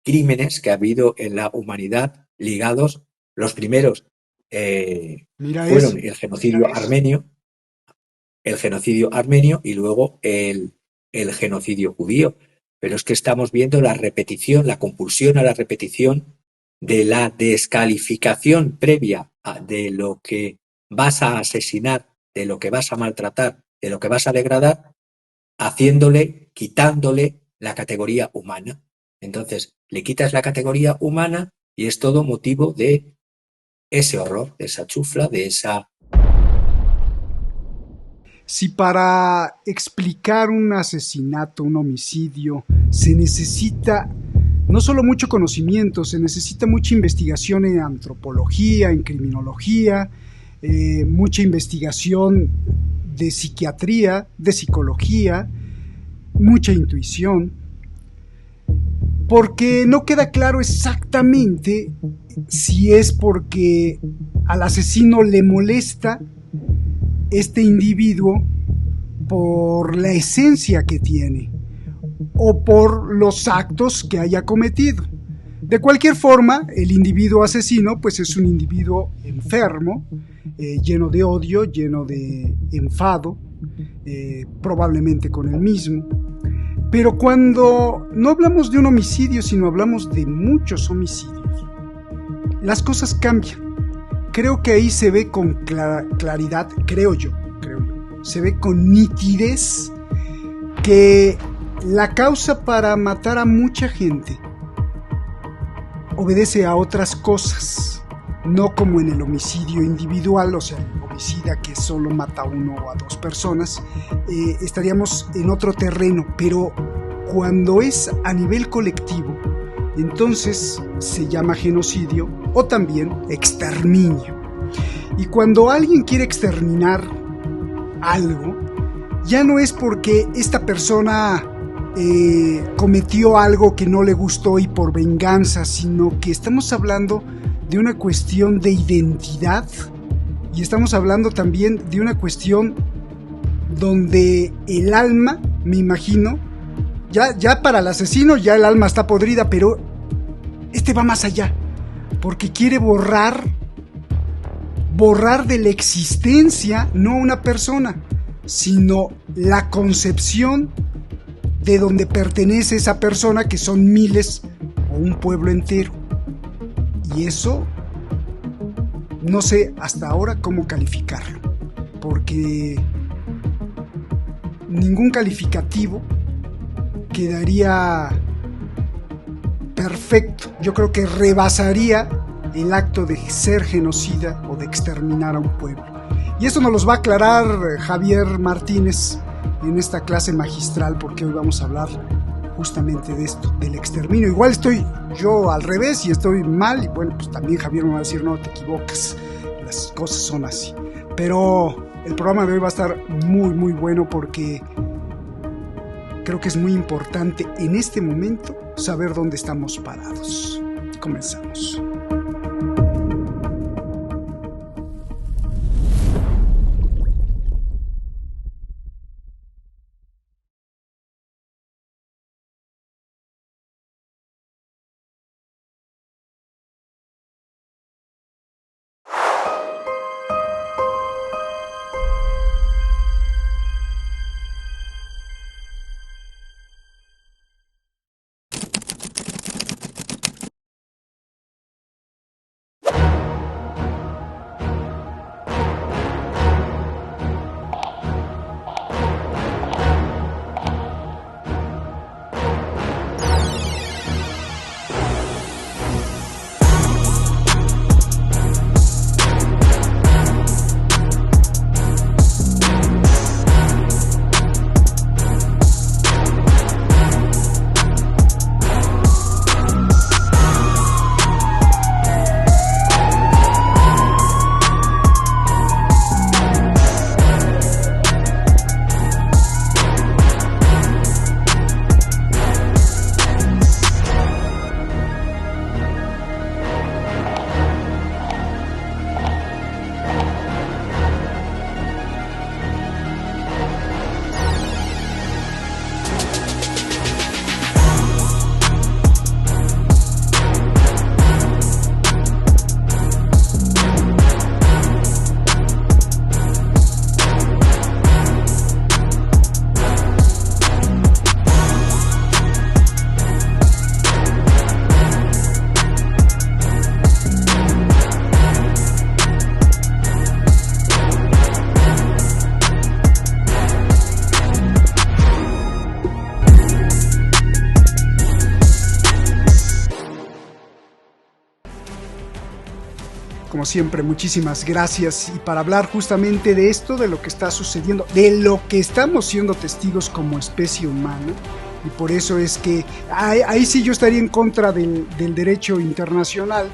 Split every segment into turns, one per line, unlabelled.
crímenes que ha habido en la humanidad ligados. Los primeros
Mira
fueron
eso.
el genocidio armenio y luego el genocidio judío. Pero es que estamos viendo la repetición, la compulsión a la repetición de la descalificación previa de lo que vas a asesinar, de lo que vas a maltratar, de lo que vas a degradar, haciéndole, quitándole la categoría humana. Entonces, le quitas la categoría humana y es todo motivo de ese horror, de esa chufla, de esa...
Si para explicar un asesinato, un homicidio, se necesita no solo mucho conocimiento, se necesita mucha investigación en antropología, en criminología, mucha investigación de psiquiatría, de psicología, mucha intuición, porque no queda claro exactamente si es porque al asesino le molesta este individuo por la esencia que tiene o por los actos que haya cometido. De cualquier forma, el individuo asesino pues es un individuo enfermo, lleno de odio, lleno de enfado, probablemente con él mismo. Pero cuando no hablamos de un homicidio, sino hablamos de muchos homicidios, las cosas cambian. Creo que ahí se ve con claridad, creo yo, se ve con nitidez que la causa para matar a mucha gente obedece a otras cosas, no como en el homicidio individual, o sea, el homicida que solo mata a uno o a dos personas, estaríamos en otro terreno, pero cuando es a nivel colectivo, entonces se llama genocidio o también exterminio. Y cuando alguien quiere exterminar algo, ya no es porque esta persona cometió algo que no le gustó y por venganza, sino que estamos hablando de una cuestión de identidad y estamos hablando también de una cuestión donde el alma, me imagino, ya para el asesino ya el alma está podrida, pero este va más allá, porque quiere borrar de la existencia no una persona, sino la concepción de donde pertenece esa persona, que son miles o un pueblo entero. Y eso no sé hasta ahora cómo calificarlo, porque ningún calificativo quedaría perfecto. Yo creo que rebasaría el acto de ser genocida o de exterminar a un pueblo. Y eso nos los va a aclarar Javier Martínez en esta clase magistral, porque hoy vamos a hablar justamente de esto, del exterminio. Igual estoy yo al revés y estoy mal, y bueno, pues también Javier me va a decir, no, te equivocas, las cosas son así. Pero el programa de hoy va a estar muy, muy bueno, porque creo que es muy importante en este momento saber dónde estamos parados. Comenzamos. como siempre, muchísimas gracias. Y para hablar justamente de esto, de lo que está sucediendo, de lo que estamos siendo testigos como especie humana, y por eso es que ahí sí yo estaría en contra del derecho internacional,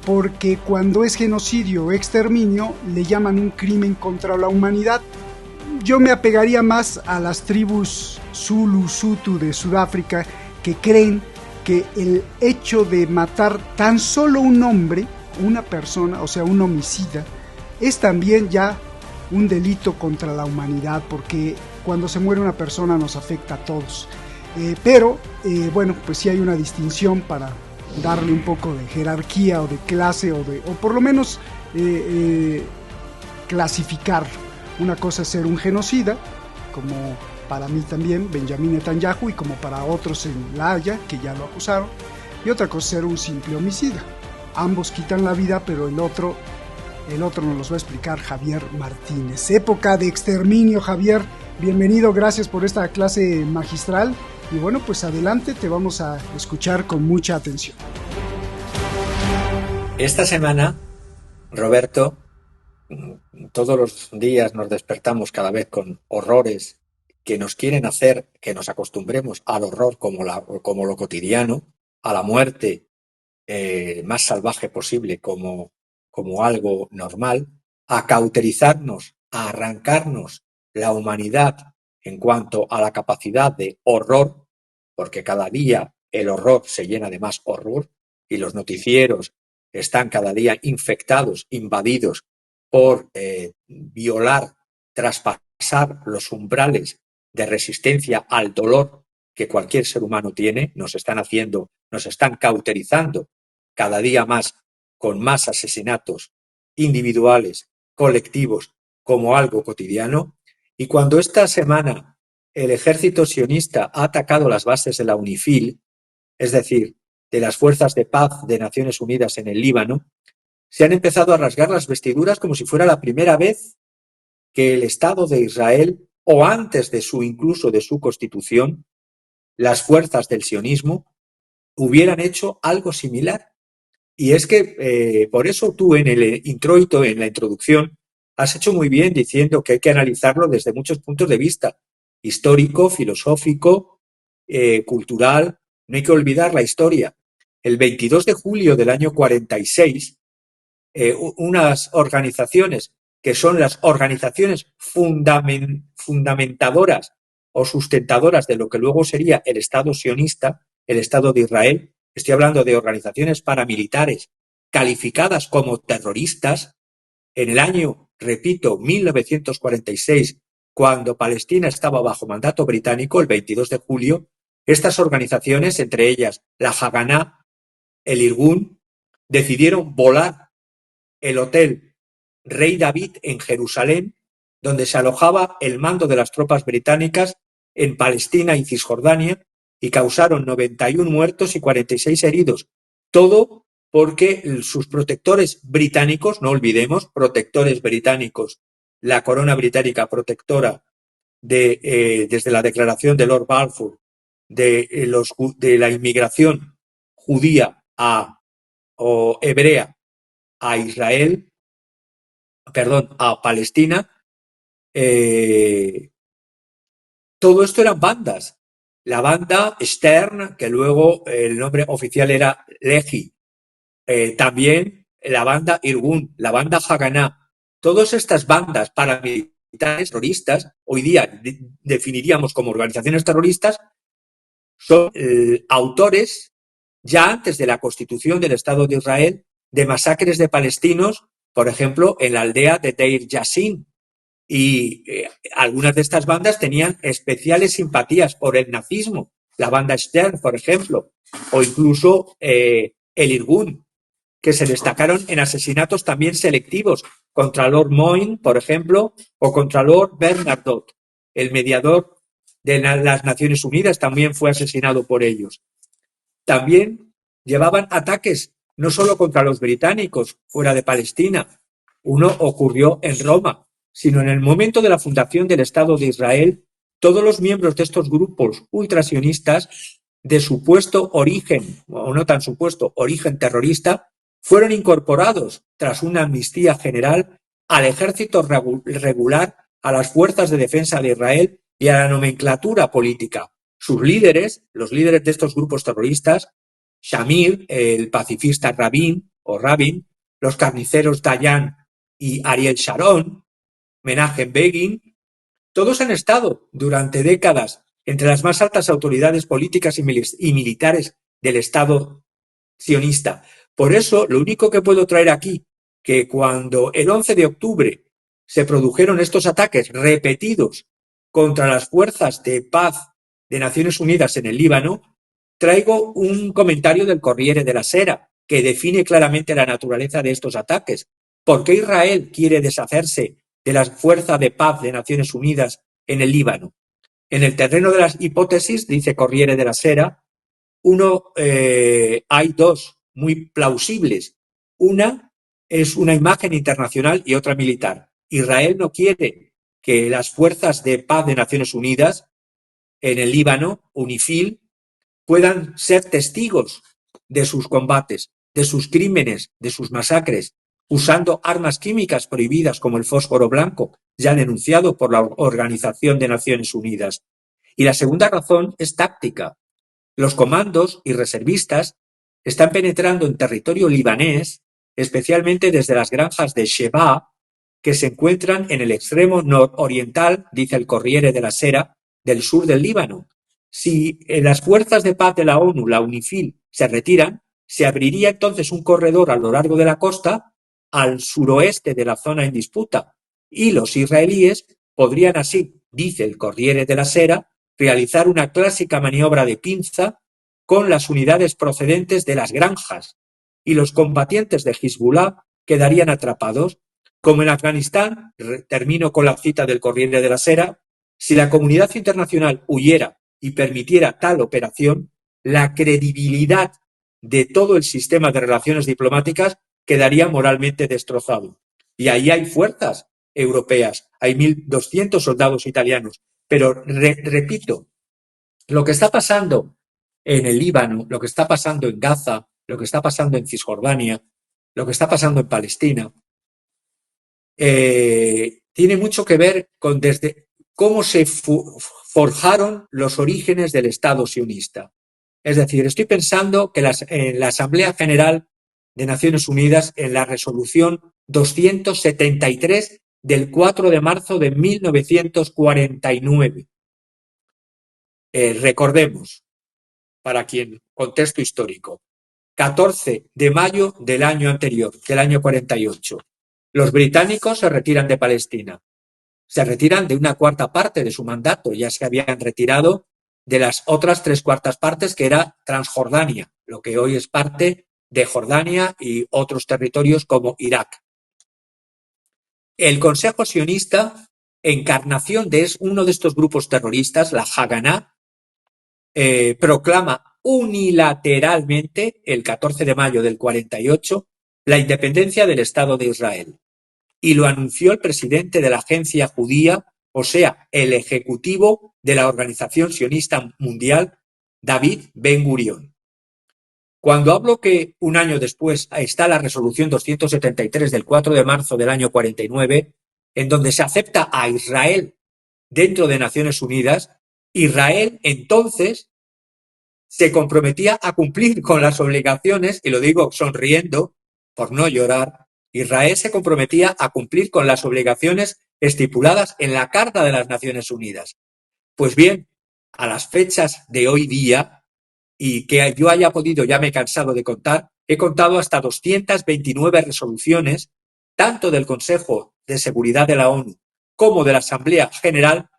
porque cuando es genocidio o exterminio le llaman un crimen contra la humanidad. Yo me apegaría más a las tribus Zulu, Sutu de Sudáfrica, que creen que el hecho de matar tan solo un hombre, una persona, o sea, un homicida, es también ya un delito contra la humanidad, porque cuando se muere una persona nos afecta a todos. Pero bueno, pues sí hay una distinción para darle un poco de jerarquía o de clase o por lo menos clasificar. Una cosa es ser un genocida, como para mí también Benjamín Netanyahu, y como para otros en La Haya, que ya lo acusaron, y otra cosa es ser un simple homicida. Ambos quitan la vida, pero el otro nos los va a explicar Javier Martínez. Época de exterminio, Javier, bienvenido, gracias por esta clase magistral, y bueno, pues adelante, te vamos a escuchar con mucha atención.
Esta semana, Roberto, todos los días nos despertamos cada vez con horrores que nos quieren hacer que nos acostumbremos al horror como lo cotidiano, a la muerte más salvaje posible como algo normal, a cauterizarnos, a arrancarnos la humanidad en cuanto a la capacidad de horror, porque cada día el horror se llena de más horror y los noticieros están cada día infectados, invadidos por violar, traspasar los umbrales de resistencia al dolor que cualquier ser humano tiene. Nos están cauterizando cada día más con más asesinatos individuales, colectivos, como algo cotidiano. Y cuando esta semana el ejército sionista ha atacado las bases de la UNIFIL, es decir, de las fuerzas de paz de Naciones Unidas en el Líbano, se han empezado a rasgar las vestiduras como si fuera la primera vez que el Estado de Israel, o antes de incluso de su constitución, las fuerzas del sionismo hubieran hecho algo similar. Y es que por eso tú en el introito, en la introducción, has hecho muy bien diciendo que hay que analizarlo desde muchos puntos de vista: histórico, filosófico, cultural. No hay que olvidar la historia. El 22 de julio del año 46, unas organizaciones que son las organizaciones fundamentadoras o sustentadoras de lo que luego sería el Estado sionista, el Estado de Israel. Estoy hablando de organizaciones paramilitares calificadas como terroristas. En el año, repito, 1946, cuando Palestina estaba bajo mandato británico, el 22 de julio, estas organizaciones, entre ellas la Haganá, el Irgun, decidieron volar el hotel Rey David en Jerusalén, donde se alojaba el mando de las tropas británicas en Palestina y Cisjordania, y causaron 91 muertos y 46 heridos. Todo porque sus protectores británicos, no olvidemos, protectores británicos, la corona británica protectora desde la declaración de Lord Balfour de la inmigración judía o hebrea a Israel, a Palestina. Todo esto eran bandas. La banda Stern, que luego el nombre oficial era Lehi, también la banda Irgun, la banda Haganá. Todas estas bandas paramilitares terroristas, hoy día definiríamos como organizaciones terroristas, son autores, ya antes de la constitución del Estado de Israel, de masacres de palestinos, por ejemplo, en la aldea de Deir Yassin. Y algunas de estas bandas tenían especiales simpatías por el nazismo, la banda Stern, por ejemplo, o incluso el Irgun, que se destacaron en asesinatos también selectivos contra Lord Moyne, por ejemplo, o contra Lord Bernadotte, el mediador de las Naciones Unidas, también fue asesinado por ellos. También llevaban ataques no solo contra los británicos fuera de Palestina, uno ocurrió en Roma, sino en el momento de la fundación del Estado de Israel. Todos los miembros de estos grupos ultrasionistas de supuesto origen, o no tan supuesto, origen terrorista, fueron incorporados, tras una amnistía general, al ejército regular, a las fuerzas de defensa de Israel y a la nomenclatura política. Sus líderes, los líderes de estos grupos terroristas, Shamir, el pacifista Rabin, los carniceros Dayan y Ariel Sharon, Menachem Begin, todos han estado durante décadas entre las más altas autoridades políticas y militares del Estado sionista. Por eso, lo único que puedo traer aquí, que cuando el 11 de octubre se produjeron estos ataques repetidos contra las fuerzas de paz de Naciones Unidas en el Líbano, traigo un comentario del Corriere della Sera que define claramente la naturaleza de estos ataques. ¿Por qué Israel quiere deshacerse de la fuerza de paz de Naciones Unidas en el Líbano? En el terreno de las hipótesis, dice Corriere della Sera, hay dos muy plausibles. Una es una imagen internacional y otra militar. Israel no quiere que las fuerzas de paz de Naciones Unidas en el Líbano, UNIFIL, puedan ser testigos de sus combates, de sus crímenes, de sus masacres, usando armas químicas prohibidas como el fósforo blanco, ya denunciado por la Organización de Naciones Unidas. Y la segunda razón es táctica. Los comandos y reservistas están penetrando en territorio libanés, especialmente desde las granjas de Sheba, que se encuentran en el extremo nororiental, dice el Corriere della Sera, del sur del Líbano. Si las fuerzas de paz de la ONU, la UNIFIL, se retiran, se abriría entonces un corredor a lo largo de la costa al suroeste de la zona en disputa y los israelíes podrían así, dice el Corriere della Sera, realizar una clásica maniobra de pinza con las unidades procedentes de las granjas y los combatientes de Hezbollah quedarían atrapados. Como en Afganistán, termino con la cita del Corriere della Sera, si la comunidad internacional huyera y permitiera tal operación, la credibilidad de todo el sistema de relaciones diplomáticas quedaría moralmente destrozado. Y ahí hay fuerzas europeas, hay 1.200 soldados italianos. Pero repito, lo que está pasando en el Líbano, lo que está pasando en Gaza, lo que está pasando en Cisjordania, lo que está pasando en Palestina, tiene mucho que ver con desde cómo se forjaron los orígenes del Estado sionista. Es decir, estoy pensando que en la Asamblea General de Naciones Unidas, en la resolución 273 del 4 de marzo de 1949. Recordemos, para quien, contexto histórico, 14 de mayo del año anterior, del año 48. Los británicos se retiran de Palestina. Se retiran de una cuarta parte de su mandato. Ya se habían retirado de las otras 3/4 partes que era Transjordania, lo que hoy es parte de Jordania y otros territorios como Irak. El Consejo Sionista, encarnación de uno de estos grupos terroristas, la Haganá, proclama unilateralmente el 14 de mayo del 48 la independencia del Estado de Israel. Y lo anunció el presidente de la agencia judía, o sea, el ejecutivo de la Organización Sionista Mundial, David Ben Gurión. Cuando hablo que un año después está la resolución 273 del 4 de marzo del año 49, en donde se acepta a Israel dentro de Naciones Unidas, Israel entonces se comprometía a cumplir con las obligaciones, y lo digo sonriendo por no llorar, Israel se comprometía a cumplir con las obligaciones estipuladas en la Carta de las Naciones Unidas. Pues bien, a las fechas de hoy día, y que yo haya podido, ya me he cansado de contar, he contado hasta 229 resoluciones, tanto del Consejo de Seguridad de la ONU como de la Asamblea General,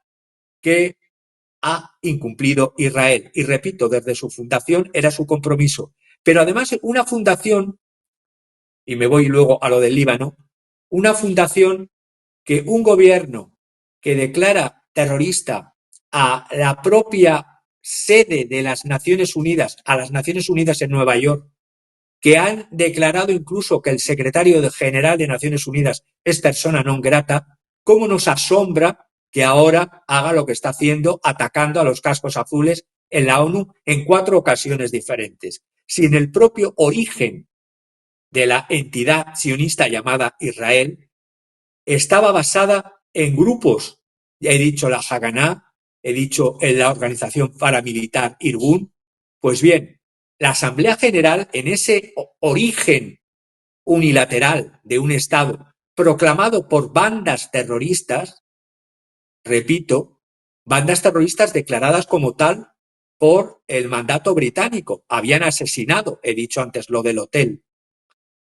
que ha incumplido Israel. Y repito, desde su fundación era su compromiso. Pero además una fundación, y me voy luego a lo del Líbano, una fundación que un gobierno que declara terrorista a la propia sede de las Naciones Unidas, a las Naciones Unidas en Nueva York, que han declarado incluso que el secretario general de Naciones Unidas es persona non grata, ¿cómo nos asombra que ahora haga lo que está haciendo, atacando a los cascos azules en la ONU en 4 ocasiones diferentes? Si en el propio origen de la entidad sionista llamada Israel estaba basada en grupos. Ya he dicho la Haganá, he dicho en la organización paramilitar Irgun. Pues bien, la Asamblea General, en ese origen unilateral de un Estado proclamado por bandas terroristas, repito, bandas terroristas declaradas como tal por el mandato británico. Habían asesinado, he dicho antes lo del hotel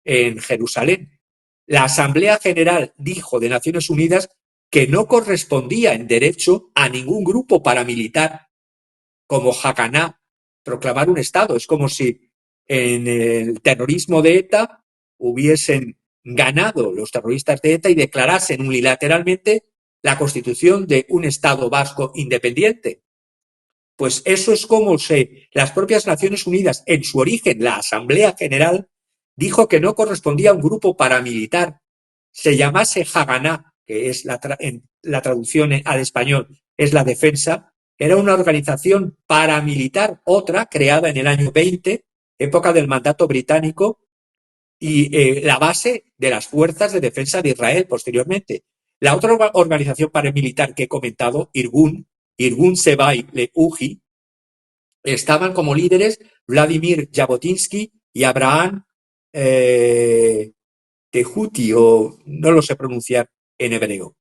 en Jerusalén. La Asamblea General dijo de Naciones Unidas que no correspondía en derecho a ningún grupo paramilitar como Hakaná proclamar un Estado. Es como si en el terrorismo de ETA hubiesen ganado los terroristas de ETA y declarasen unilateralmente la constitución de un Estado vasco independiente. Pues eso es como las propias Naciones Unidas, en su origen, la Asamblea General, dijo que no correspondía a un grupo paramilitar, se llamase Haganá, que es en la traducción al español, es la defensa, era una organización paramilitar, otra creada en el año 20, época del mandato británico, y la base de las fuerzas de defensa de Israel posteriormente. La otra organización paramilitar que he comentado, Irgun Sevai Leuji, estaban como líderes Vladimir Jabotinsky y Abraham Tehuti, o no lo sé pronunciar en hebreo.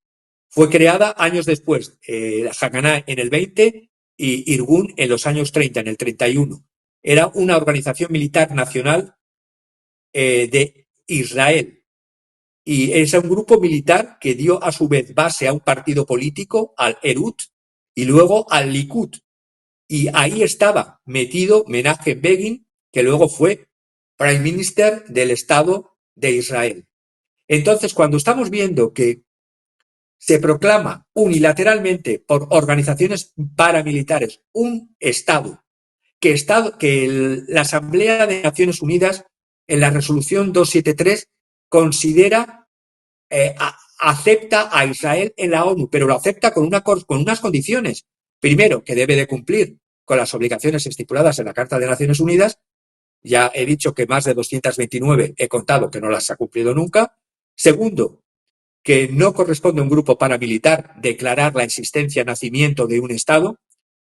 Fue creada años después, la Haganá en el 20 y Irgun en los años 30, en el 31. Era una organización militar nacional de Israel. Y es un grupo militar que dio a su vez base a un partido político, al Herut, y luego al Likud. Y ahí estaba metido Menachem Begin, que luego fue Prime Minister del Estado de Israel. Entonces, cuando estamos viendo que se proclama unilateralmente por organizaciones paramilitares un Estado, que la Asamblea de Naciones Unidas, en la resolución 273, considera, acepta a Israel en la ONU, pero lo acepta con unas condiciones. Primero, que debe de cumplir con las obligaciones estipuladas en la Carta de Naciones Unidas. Ya he dicho que más de 229 he contado que no las ha cumplido nunca. Segundo, que no corresponde a un grupo paramilitar declarar la existencia, nacimiento de un Estado,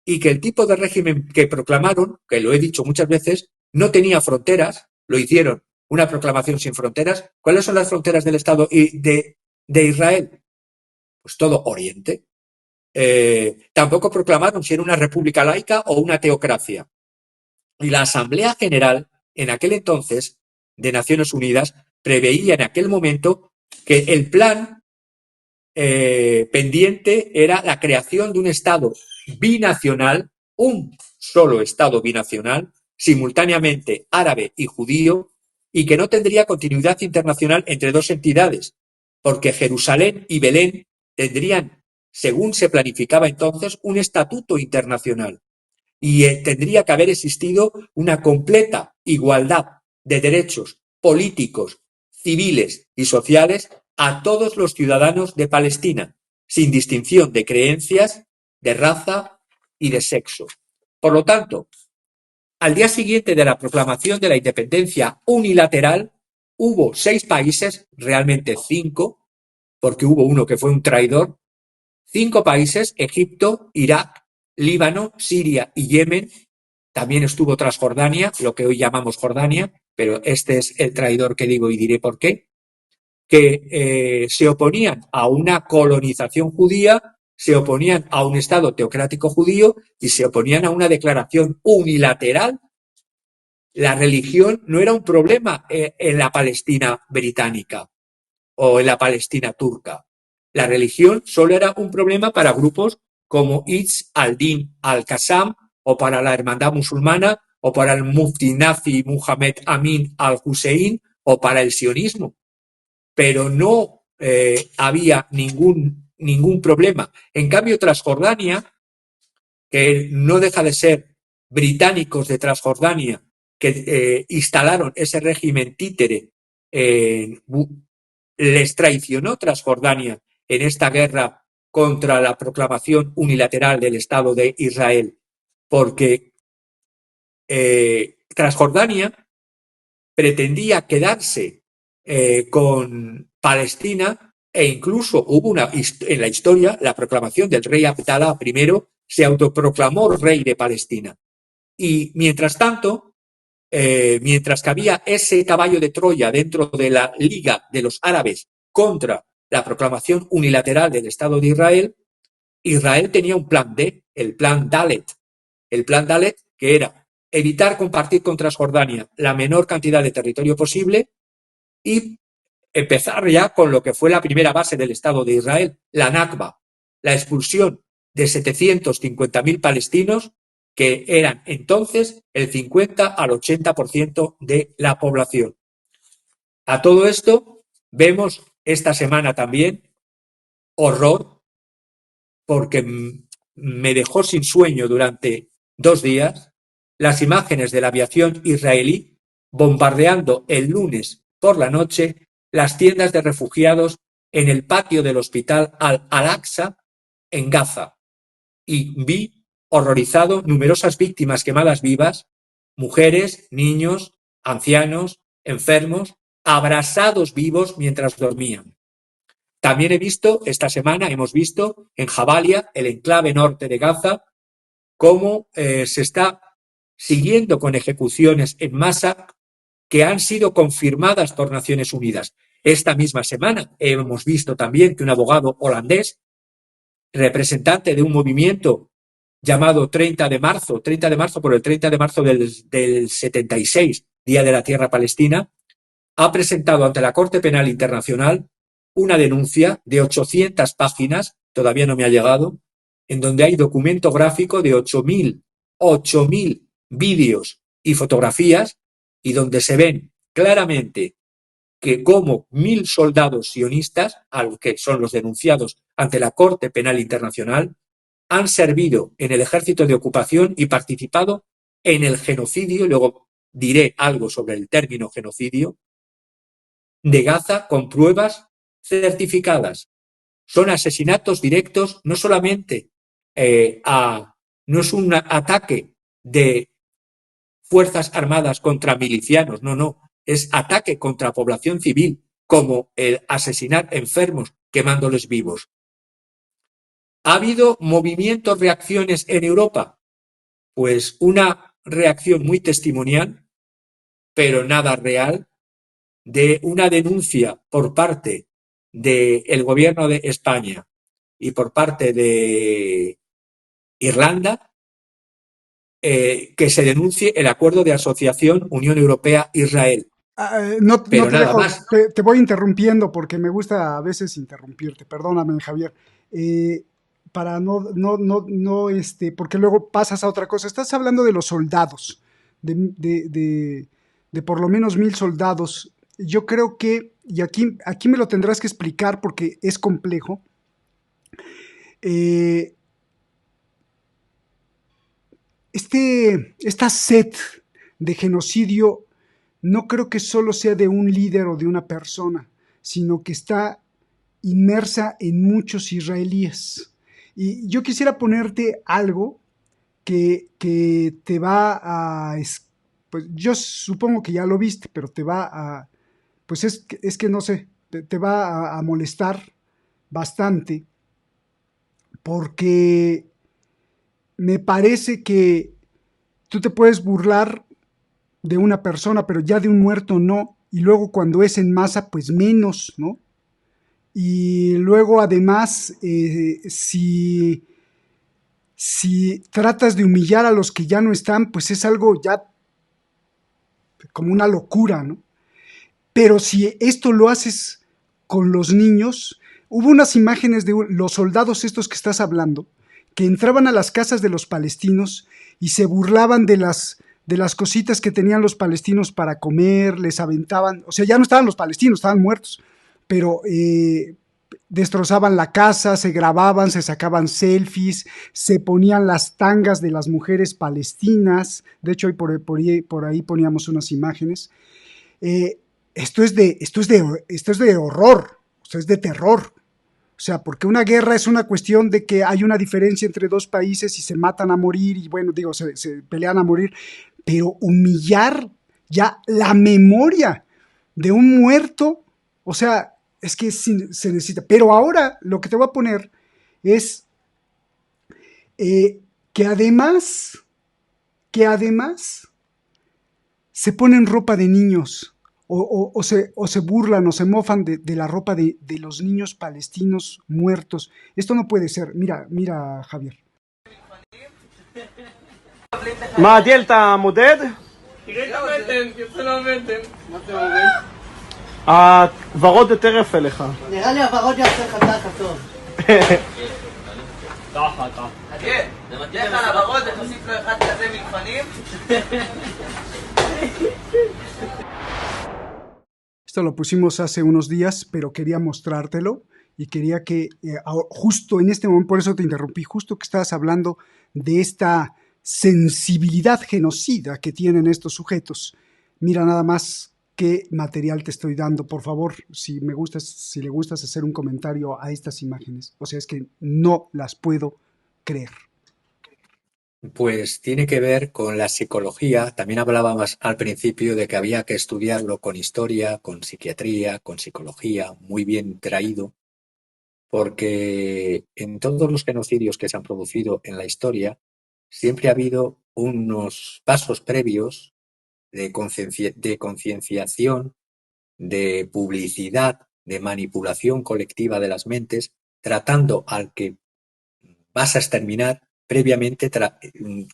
y que el tipo de régimen que proclamaron, que lo he dicho muchas veces, no tenía fronteras, lo hicieron una proclamación sin fronteras. ¿Cuáles son las fronteras del Estado de Israel? Pues todo Oriente. Tampoco proclamaron si era una república laica o una teocracia. Y la Asamblea General, en aquel entonces, de Naciones Unidas, preveía en aquel momento que el plan pendiente era la creación de un Estado binacional, un solo Estado binacional, simultáneamente árabe y judío, y que no tendría continuidad internacional entre dos entidades, porque Jerusalén y Belén tendrían, según se planificaba entonces, un estatuto internacional, y tendría que haber existido una completa igualdad de derechos políticos, civiles y sociales a todos los ciudadanos de Palestina, sin distinción de creencias, de raza y de sexo. Por lo tanto, al día siguiente de la proclamación de la independencia unilateral, hubo 6 países, realmente 5, porque hubo uno que fue un traidor, 5 países, Egipto, Irak, Líbano, Siria y Yemen. También estuvo Transjordania, lo que hoy llamamos Jordania, pero este es el traidor que digo y diré por qué, que se oponían a una colonización judía, se oponían a un Estado teocrático judío y se oponían a una declaración unilateral. La religión no era un problema en la Palestina británica o en la Palestina turca. La religión solo era un problema para grupos como Izz al-Din al-Qassam, o para la Hermandad Musulmana, o para el mufti nazi Muhammad Amin al-Hussein, o para el sionismo. Pero no había ningún problema. En cambio, Transjordania, que no deja de ser británicos de Transjordania, que instalaron ese régimen títere, les traicionó Transjordania en esta guerra contra la proclamación unilateral del Estado de Israel, porque Transjordania pretendía quedarse con Palestina, e incluso hubo en la historia la proclamación del rey Abdalá I, se autoproclamó rey de Palestina. Y mientras tanto, mientras que había ese caballo de Troya dentro de la Liga de los Árabes contra la proclamación unilateral del Estado de Israel, Israel tenía un plan D, el plan Dalet. El plan Dalet, que era evitar compartir con Transjordania la menor cantidad de territorio posible y empezar ya con lo que fue la primera base del Estado de Israel, la Nakba, la expulsión de 750.000 palestinos, que eran entonces el 50 al 80% de la población. A todo esto vemos esta semana también horror, porque me dejó sin sueño durante 2 días las imágenes de la aviación israelí bombardeando el lunes por la noche las tiendas de refugiados en el patio del hospital Al-Aqsa en Gaza, y vi horrorizado numerosas víctimas quemadas vivas, mujeres, niños, ancianos, enfermos, abrasados vivos mientras dormían. También hemos visto en Jabalia, el enclave norte de Gaza, cómo se está siguiendo con ejecuciones en masa que han sido confirmadas por Naciones Unidas. Esta misma semana hemos visto también que un abogado holandés, representante de un movimiento llamado 30 de marzo por el 30 de marzo del 76, Día de la Tierra Palestina, ha presentado ante la Corte Penal Internacional una denuncia de 800 páginas, todavía no me ha llegado, en donde hay documento gráfico de 8.000 vídeos y fotografías, y donde se ven claramente que como 1.000 soldados sionistas, que son los denunciados ante la Corte Penal Internacional, han servido en el ejército de ocupación y participado en el genocidio, luego diré algo sobre el término genocidio, de Gaza con pruebas certificadas. Son asesinatos directos, no solamente no es un ataque de fuerzas armadas contra milicianos, no, es ataque contra población civil, como el asesinar enfermos quemándoles vivos. ¿Ha habido movimientos, reacciones en Europa? Pues una reacción muy testimonial, pero nada real, de una denuncia por parte del gobierno de España y por parte de Irlanda, que se denuncie el acuerdo de asociación Unión Europea-Israel.
No
Pero
te
nada
dejo,
más.
te voy interrumpiendo porque me gusta a veces interrumpirte. Perdóname, Javier. Para porque luego pasas a otra cosa. Estás hablando de los soldados, de por lo menos 1.000 soldados. Yo creo que, y aquí me lo tendrás que explicar porque es complejo. Esta sed de genocidio no creo que solo sea de un líder o de una persona, sino que está inmersa en muchos israelíes. Y yo quisiera ponerte algo que te va a... Pues yo supongo que ya lo viste, pero te va a... Pues es que no sé, te va a molestar bastante, porque me parece que tú te puedes burlar de una persona, pero ya de un muerto no, y luego cuando es en masa, pues menos, ¿no? Y luego además, si tratas de humillar a los que ya no están, pues es algo ya como una locura, ¿no? Pero si esto lo haces con los niños, hubo unas imágenes de los soldados estos que estás hablando, que entraban a las casas de los palestinos y se burlaban de las cositas que tenían los palestinos para comer, les aventaban, o sea, ya no estaban los palestinos, estaban muertos, pero destrozaban la casa, se grababan, se sacaban selfies, se ponían las tangas de las mujeres palestinas. De hecho, hoy por ahí poníamos unas imágenes. Esto es de horror, esto es de terror. O sea, porque una guerra es una cuestión de que hay una diferencia entre dos países y se matan a morir y bueno, digo, se pelean a morir, pero humillar ya la memoria de un muerto, o sea, es que se necesita. Pero ahora lo que te voy a poner es que además se ponen ropa de niños o se burlan o se mofan de la ropa de los niños palestinos muertos. Esto no puede ser. Mira, mira, Javier.
מה עדיאל, אתה מודד?
תראה את המתן, יוצא לו המתן. מה אתה אומר?
הוורוד יותר יפה לך.
נראה לי הוורוד יעשה לך ככה טוב.
ככה. עדיאל, לך על הוורוד ותוסיף לו אחד כזה מלפנים.
Esto lo pusimos hace unos días, pero quería mostrártelo y quería que justo en este momento, por eso te interrumpí, justo que estabas hablando de esta sensibilidad genocida que tienen estos sujetos. Mira nada más qué material te estoy dando. Por favor, si le gustas hacer un comentario a estas imágenes. O sea, es que no las puedo creer.
Pues tiene que ver con la psicología. También hablábamos al principio de que había que estudiarlo con historia, con psiquiatría, con psicología, muy bien traído, porque en todos los genocidios que se han producido en la historia siempre ha habido unos pasos previos de concienciación, de publicidad, de manipulación colectiva de las mentes, tratando al que vas a exterminar previamente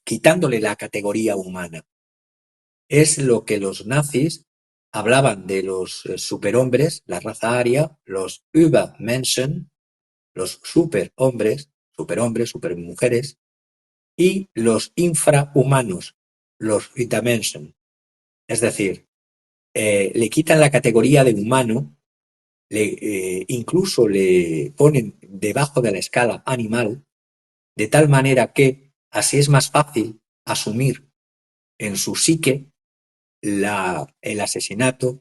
quitándole la categoría humana. Es lo que los nazis hablaban de los superhombres, la raza aria, los Übermenschen, los superhombres, supermujeres, y los infrahumanos, los Untermenschen. Es decir, le quitan la categoría de humano, incluso le ponen debajo de la escala animal, de tal manera que así es más fácil asumir en su psique el asesinato,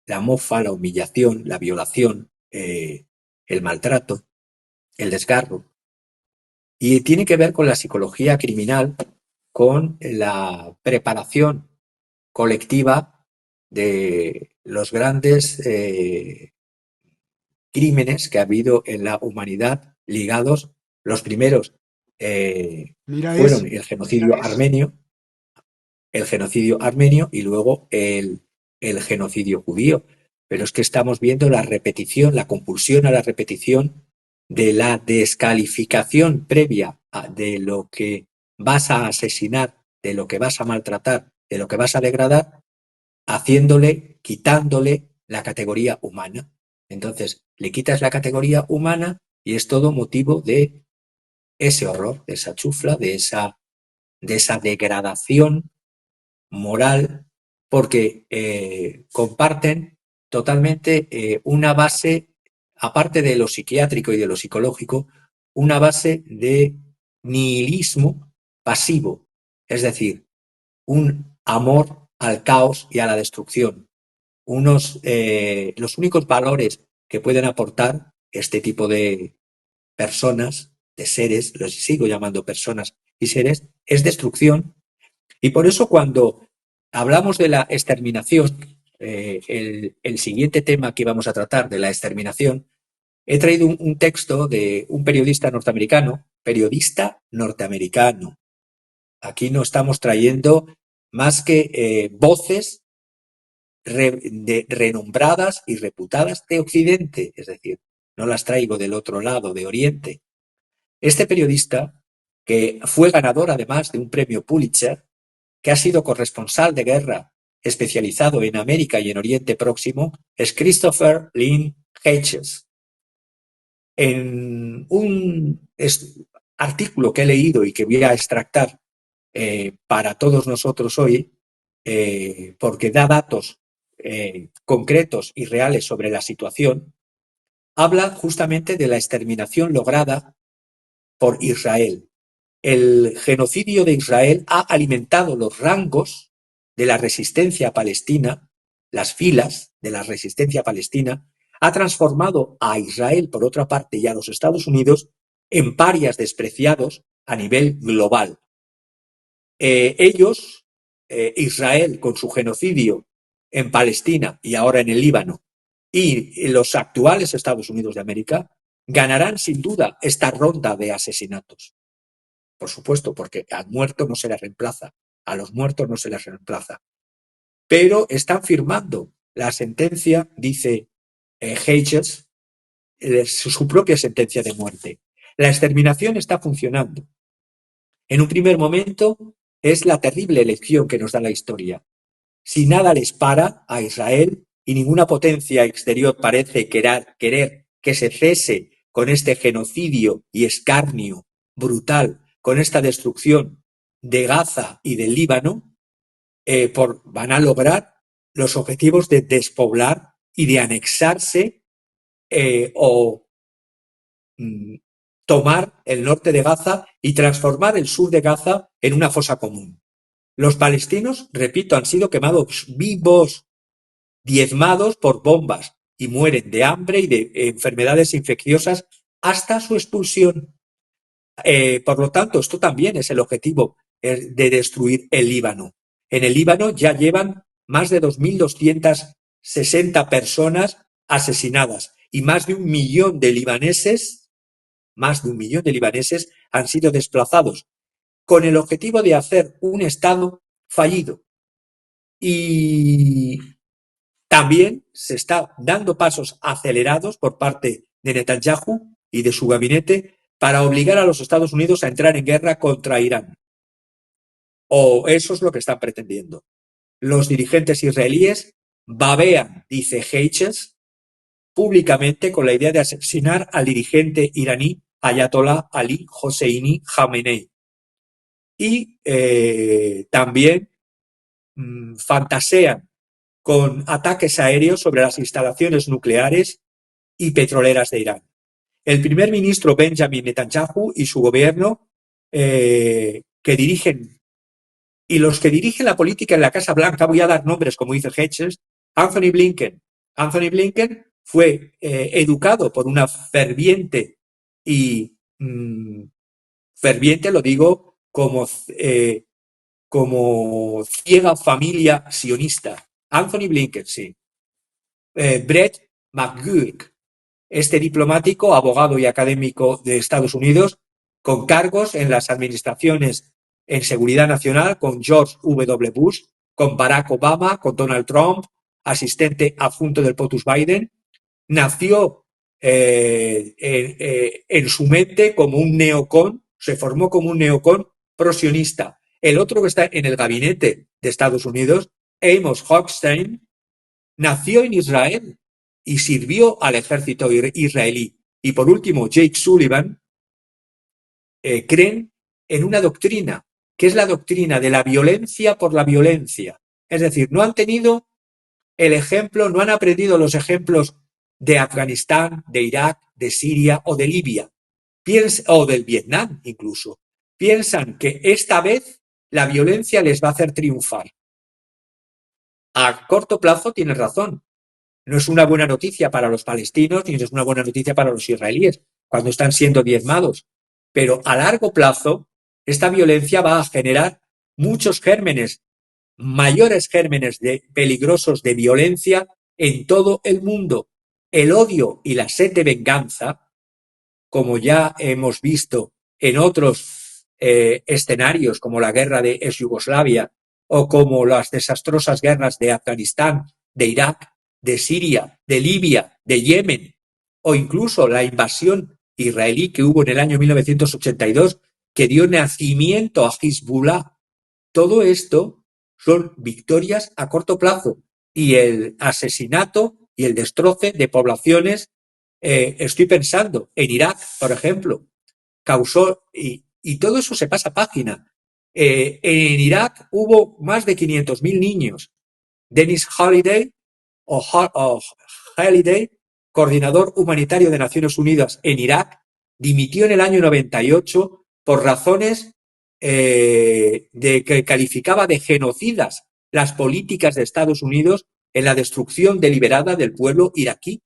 la mofa, la humillación, la violación, el maltrato, el desgarro. Y tiene que ver con la psicología criminal, con la preparación colectiva de los grandes crímenes que ha habido en la humanidad ligados. Los primeros fueron el genocidio armenio y luego el genocidio judío. Pero es que estamos viendo la repetición, la compulsión a la repetición de la descalificación previa de lo que vas a asesinar, de lo que vas a maltratar, de lo que vas a degradar, quitándole la categoría humana. Entonces, le quitas la categoría humana y es todo motivo de ese horror, de esa chufla, de esa degradación moral, porque comparten totalmente una base, aparte de lo psiquiátrico y de lo psicológico, una base de nihilismo pasivo, es decir, un amor al caos y a la destrucción. Los únicos valores que pueden aportar este tipo de personas, de seres, los sigo llamando personas y seres, es destrucción. Y por eso cuando hablamos de la exterminación, el siguiente tema que vamos a tratar de la exterminación, he traído un texto de un periodista norteamericano. Aquí no estamos trayendo más que voces renombradas y reputadas de Occidente, es decir, no las traigo del otro lado, de Oriente. Este periodista, que fue ganador además de un premio Pulitzer, que ha sido corresponsal de guerra especializado en América y en Oriente Próximo, es Christopher Lynn Hedges. En un artículo que he leído y que voy a extractar para todos nosotros hoy, porque da datos concretos y reales sobre la situación, habla justamente de la exterminación lograda por Israel. El genocidio de Israel ha alimentado los rangos de la resistencia palestina, las filas de la resistencia palestina, ha transformado a Israel, por otra parte, y a los Estados Unidos en parias despreciados a nivel global. Ellos Israel con su genocidio en Palestina y ahora en el Líbano y los actuales Estados Unidos de América ganarán sin duda esta ronda de asesinatos. Por supuesto, porque al muerto no se les reemplaza, a los muertos no se les reemplaza. Pero están firmando la sentencia, dice Hedges, su propia sentencia de muerte. La exterminación está funcionando. En un primer momento es la terrible lección que nos da la historia. Si nada les para a Israel y ninguna potencia exterior parece querer que se cese con este genocidio y escarnio brutal, con esta destrucción de Gaza y del Líbano, van a lograr los objetivos de despoblar y de anexarse o tomar el norte de Gaza y transformar el sur de Gaza en una fosa común. Los palestinos, repito, han sido quemados vivos, diezmados por bombas y mueren de hambre y de enfermedades infecciosas hasta su expulsión. Por lo tanto, esto también es el objetivo de destruir el Líbano. En el Líbano ya llevan más de 2.260 personas asesinadas y más de 1.000.000 de libaneses, han sido desplazados con el objetivo de hacer un Estado fallido. Y también se está dando pasos acelerados por parte de Netanyahu y de su gabinete para obligar a los Estados Unidos a entrar en guerra contra Irán. O eso es lo que están pretendiendo. Los dirigentes israelíes babean, dice Hedges, públicamente con la idea de asesinar al dirigente iraní Ayatollah Ali Hosseini Khamenei. Y también fantasean con ataques aéreos sobre las instalaciones nucleares y petroleras de Irán. El primer ministro Benjamin Netanyahu y su gobierno que dirigen, y los que dirigen la política en la Casa Blanca, voy a dar nombres como dice Hedges, Anthony Blinken. Anthony Blinken fue educado por una ferviente y ferviente, lo digo como ciega familia sionista. Anthony Blinken, sí. Brett McGurk, este diplomático, abogado y académico de Estados Unidos, con cargos en las administraciones en seguridad nacional, con George W. Bush, con Barack Obama, con Donald Trump, asistente adjunto del POTUS Biden, nació en su mente como un neocon, se formó como un neocon prosionista. El otro que está en el gabinete de Estados Unidos, Amos Hochstein, nació en Israel y sirvió al ejército israelí. Y por último, Jake Sullivan, creen en una doctrina, que es la doctrina de la violencia por la violencia. Es decir, no han tenido el ejemplo, no han aprendido los ejemplos de Afganistán, de Irak, de Siria o de Libia, o del Vietnam incluso. Piensan que esta vez la violencia les va a hacer triunfar. A corto plazo tienes razón. No es una buena noticia para los palestinos ni es una buena noticia para los israelíes cuando están siendo diezmados. Pero a largo plazo, esta violencia va a generar muchos gérmenes, mayores gérmenes peligrosos de violencia en todo el mundo. El odio y la sed de venganza, como ya hemos visto en otros escenarios como la guerra de Yugoslavia o como las desastrosas guerras de Afganistán, de Irak, de Siria, de Libia, de Yemen o incluso la invasión israelí que hubo en el año 1982 que dio nacimiento a Hezbollah. Todo esto son victorias a corto plazo y el asesinato y el destroce de poblaciones, estoy pensando en Irak, por ejemplo, causó, y todo eso se pasa página. En Irak hubo más de 500.000 niños. Dennis Holiday, coordinador humanitario de Naciones Unidas en Irak, dimitió en el año 98 por razones de que calificaba de genocidas las políticas de Estados Unidos en la destrucción deliberada del pueblo iraquí.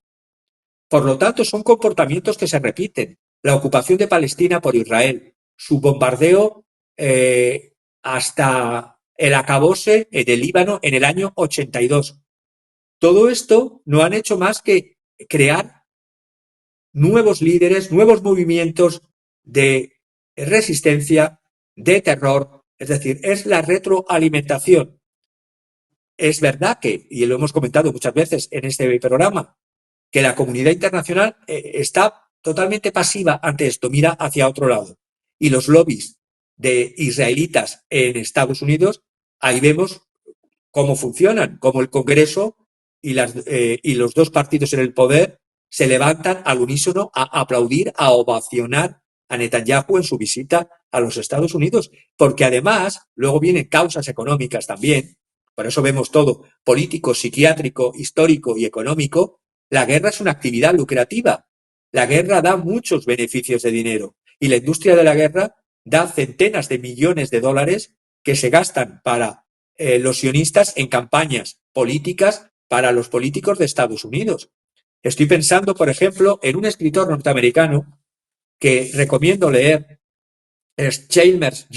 Por lo tanto, son comportamientos que se repiten. La ocupación de Palestina por Israel, su bombardeo hasta el acabose del Líbano en el año 82. Todo esto no han hecho más que crear nuevos líderes, nuevos movimientos de resistencia, de terror, es decir, es la retroalimentación. Es verdad que, y lo hemos comentado muchas veces en este programa, que la comunidad internacional está totalmente pasiva ante esto, mira hacia otro lado. Y los lobbies de israelitas en Estados Unidos, ahí vemos cómo funcionan, cómo el Congreso y los dos partidos en el poder se levantan al unísono a aplaudir, a ovacionar a Netanyahu en su visita a los Estados Unidos, porque además luego vienen causas económicas también, por eso vemos todo, político, psiquiátrico, histórico y económico. La guerra es una actividad lucrativa, la guerra da muchos beneficios de dinero y la industria de la guerra da centenas de millones de dólares que se gastan para los sionistas en campañas políticas para los políticos de Estados Unidos. Estoy pensando, por ejemplo, en un escritor norteamericano que recomiendo leer, es Chalmers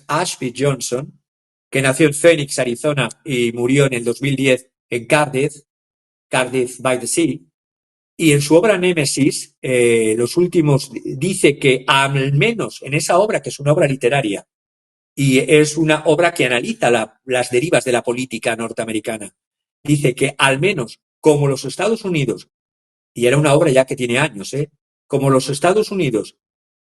Ashby Johnson, que nació en Phoenix, Arizona, y murió en el 2010 en Cardiff by the Sea. Y en su obra Némesis, dice que al menos en esa obra, que es una obra literaria, y es una obra que analiza las derivas de la política norteamericana, dice que al menos como los Estados Unidos, y era una obra ya que tiene años, como los Estados Unidos,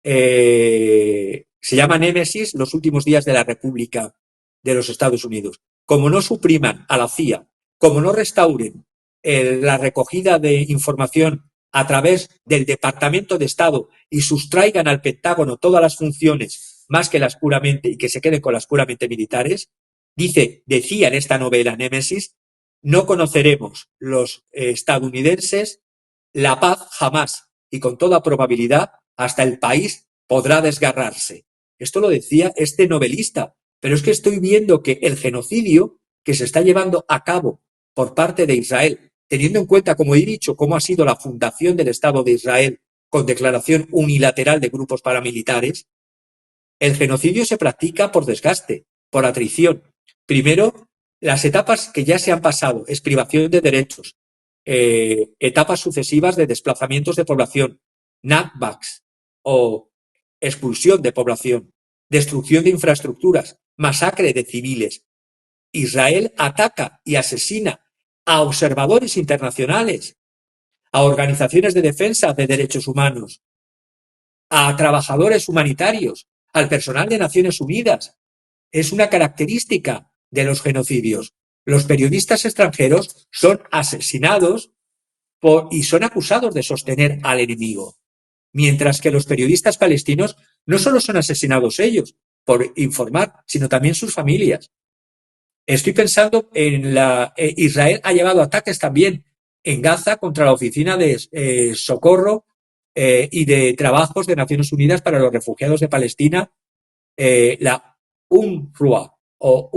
se llama Némesis, los últimos días de la República de los Estados Unidos, como no supriman a la CIA, como no restauren la recogida de información a través del Departamento de Estado y sustraigan al Pentágono todas las funciones más que las puramente y que se queden con las puramente militares, decía en esta novela Némesis, no conoceremos los estadounidenses la paz jamás y con toda probabilidad hasta el país podrá desgarrarse. Esto lo decía este novelista, pero es que estoy viendo que el genocidio que se está llevando a cabo por parte de Israel, teniendo en cuenta, como he dicho, cómo ha sido la fundación del Estado de Israel con declaración unilateral de grupos paramilitares, el genocidio se practica por desgaste, por atrición. Primero, las etapas que ya se han pasado, es privación de derechos, etapas sucesivas de desplazamientos de población, knockbacks o expulsión de población, destrucción de infraestructuras, masacre de civiles. Israel ataca y asesina a observadores internacionales, a organizaciones de defensa de derechos humanos, a trabajadores humanitarios, al personal de Naciones Unidas. Es una característica de los genocidios. Los periodistas extranjeros son asesinados y son acusados de sostener al enemigo, mientras que los periodistas palestinos no solo son asesinados ellos por informar, sino también sus familias. Estoy pensando en Israel ha llevado ataques también en Gaza contra la Oficina de Socorro y de Trabajos de Naciones Unidas para los Refugiados de Palestina, la UNRWA o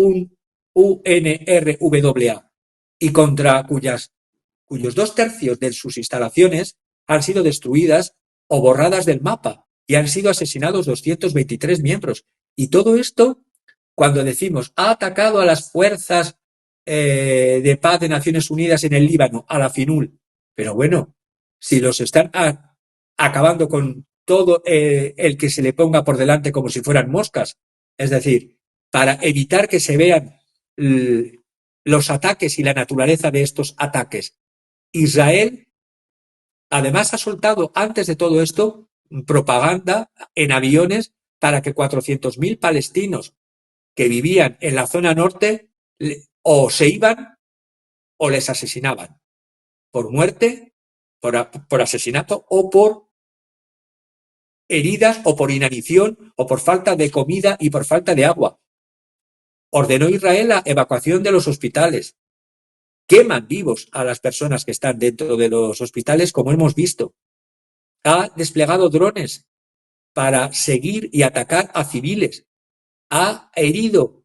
UNRWA, y contra cuyos 2/3 de sus instalaciones han sido destruidas o borradas del mapa y han sido asesinados 223 miembros. Y todo esto, cuando decimos ha atacado a las fuerzas de paz de Naciones Unidas en el Líbano, a la FINUL, pero bueno, si los están acabando con todo el que se le ponga por delante como si fueran moscas, es decir, para evitar que se vean los ataques y la naturaleza de estos ataques. Israel, además, ha soltado antes de todo esto propaganda en aviones para que 400.000 palestinos que vivían en la zona norte o se iban o les asesinaban por muerte, por asesinato o por heridas o por inanición o por falta de comida y por falta de agua. Ordenó Israel la evacuación de los hospitales. Queman vivos a las personas que están dentro de los hospitales, como hemos visto. Ha desplegado drones para seguir y atacar a civiles. Ha herido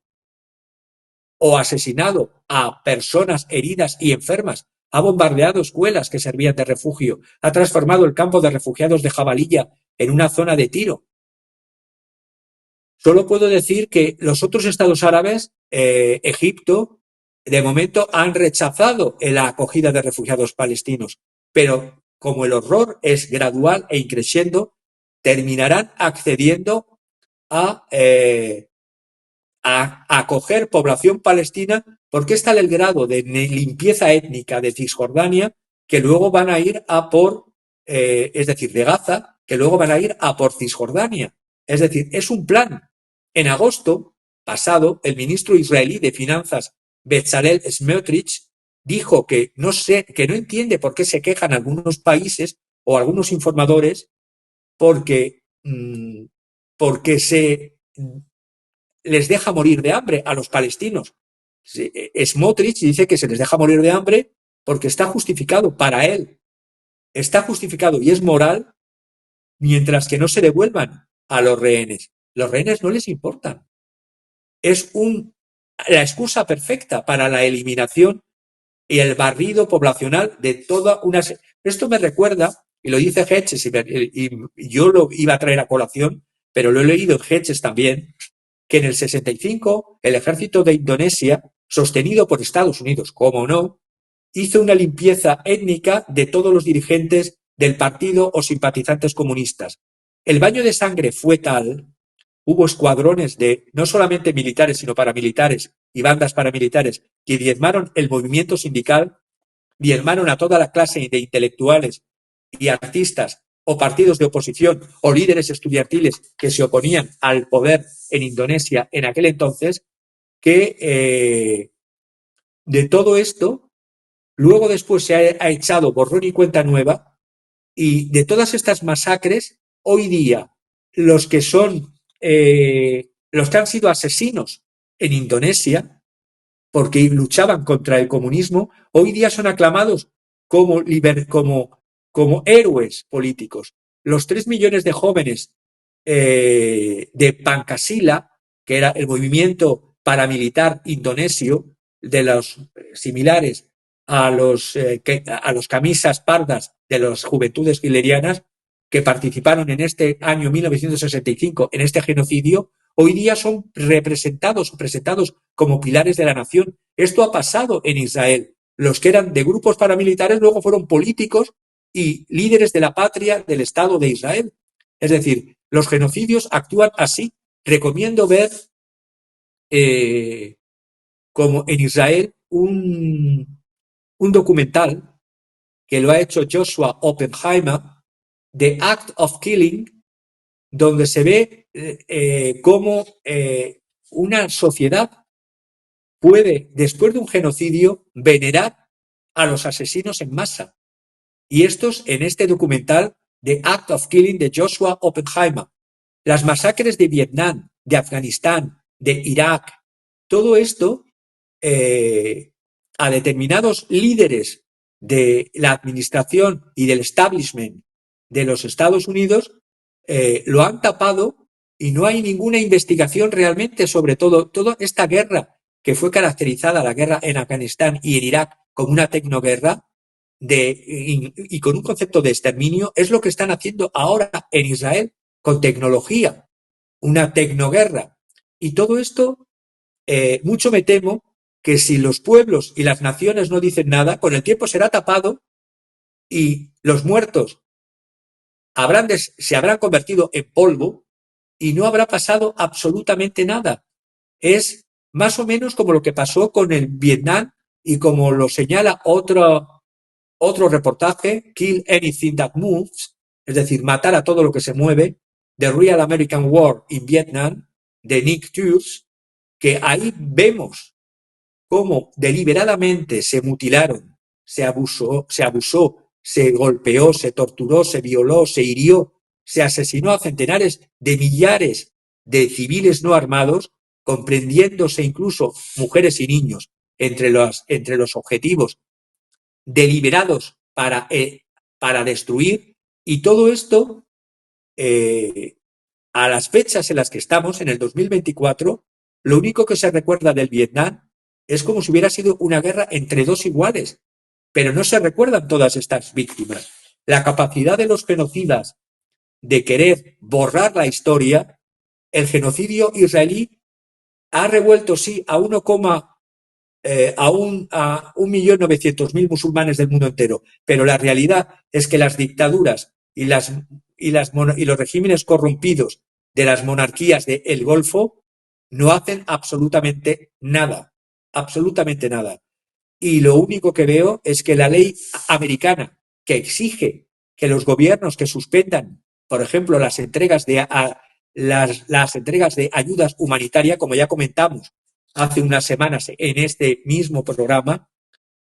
o asesinado a personas heridas y enfermas. Ha bombardeado escuelas que servían de refugio. Ha transformado el campo de refugiados de Jabalilla en una zona de tiro. Solo puedo decir que los otros estados árabes, Egipto, de momento han rechazado la acogida de refugiados palestinos, pero como el horror es gradual e increciendo, terminarán accediendo a acoger población palestina, porque está el grado de limpieza étnica de Cisjordania, que luego van a ir a por, es decir, de Gaza, que luego van a ir a por Cisjordania. Es decir, es un plan. En agosto pasado, el ministro israelí de Finanzas, Bezalel Smotrich, dijo que no entiende por qué se quejan algunos países o algunos informadores porque se les deja morir de hambre a los palestinos. Smotrich dice que se les deja morir de hambre porque está justificado para él. Está justificado y es moral, mientras que no se devuelvan a los rehenes. Los rehenes no les importan. Es la excusa perfecta para la eliminación y el barrido poblacional de toda una... Esto me recuerda, y lo dice Hedges, y yo lo iba a traer a colación, pero lo he leído en Hedges también, que en el 65 el ejército de Indonesia, sostenido por Estados Unidos, como no, hizo una limpieza étnica de todos los dirigentes del partido o simpatizantes comunistas. El baño de sangre fue tal, hubo escuadrones de no solamente militares, sino paramilitares y bandas paramilitares que diezmaron el movimiento sindical, diezmaron a toda la clase de intelectuales y artistas o partidos de oposición o líderes estudiantiles que se oponían al poder en Indonesia en aquel entonces, que de todo esto, luego después se ha echado borrón y cuenta nueva, y de todas estas masacres, hoy día los que han sido asesinos en Indonesia, porque luchaban contra el comunismo, hoy día son aclamados como héroes políticos. Los 3 millones de jóvenes de Pancasila, que era el movimiento paramilitar indonesio, de los similares a los camisas pardas de las juventudes hilerianas, que participaron en este año 1965 en este genocidio, hoy día son presentados como pilares de la nación. Esto ha pasado en Israel. Los que eran de grupos paramilitares luego fueron políticos y líderes de la patria del Estado de Israel. Es decir, los genocidios actúan así. Recomiendo ver como en Israel un documental que lo ha hecho Joshua Oppenheimer, The Act of Killing, donde se ve cómo una sociedad puede, después de un genocidio, venerar a los asesinos en masa. Y estos en este documental, The Act of Killing, de Joshua Oppenheimer. Las masacres de Vietnam, de Afganistán, de Irak, todo esto a determinados líderes de la administración y del establishment de los Estados Unidos lo han tapado, y no hay ninguna investigación realmente sobre toda esta guerra que fue caracterizada, la guerra en Afganistán y en Irak, como una tecnoguerra y con un concepto de exterminio. Es lo que están haciendo ahora en Israel con tecnología, una tecnoguerra. Y todo esto, mucho me temo que si los pueblos y las naciones no dicen nada, con el tiempo será tapado y los muertos se habrán convertido en polvo y no habrá pasado absolutamente nada. Es más o menos como lo que pasó con el Vietnam, y como lo señala otro reportaje, Kill Anything That Moves, es decir, matar a todo lo que se mueve, The Real American War in Vietnam, de Nick Turse, que ahí vemos cómo deliberadamente se mutilaron, se abusó, se golpeó, se torturó, se violó, se hirió, se asesinó a centenares de millares de civiles no armados, comprendiéndose incluso mujeres y niños entre los objetivos deliberados para destruir. Y todo esto, a las fechas en las que estamos, en el 2024, lo único que se recuerda del Vietnam es como si hubiera sido una guerra entre dos iguales, pero no se recuerdan todas estas víctimas. La capacidad de los genocidas de querer borrar la historia el genocidio israelí ha revuelto, sí, a 1.900.000 musulmanes del mundo entero, pero la realidad es que las dictaduras y los regímenes corrompidos de las monarquías del Golfo no hacen absolutamente nada, absolutamente nada. Y lo único que veo es que la ley americana que exige que los gobiernos que suspendan, por ejemplo, las entregas de ayudas humanitarias, como ya comentamos hace unas semanas en este mismo programa,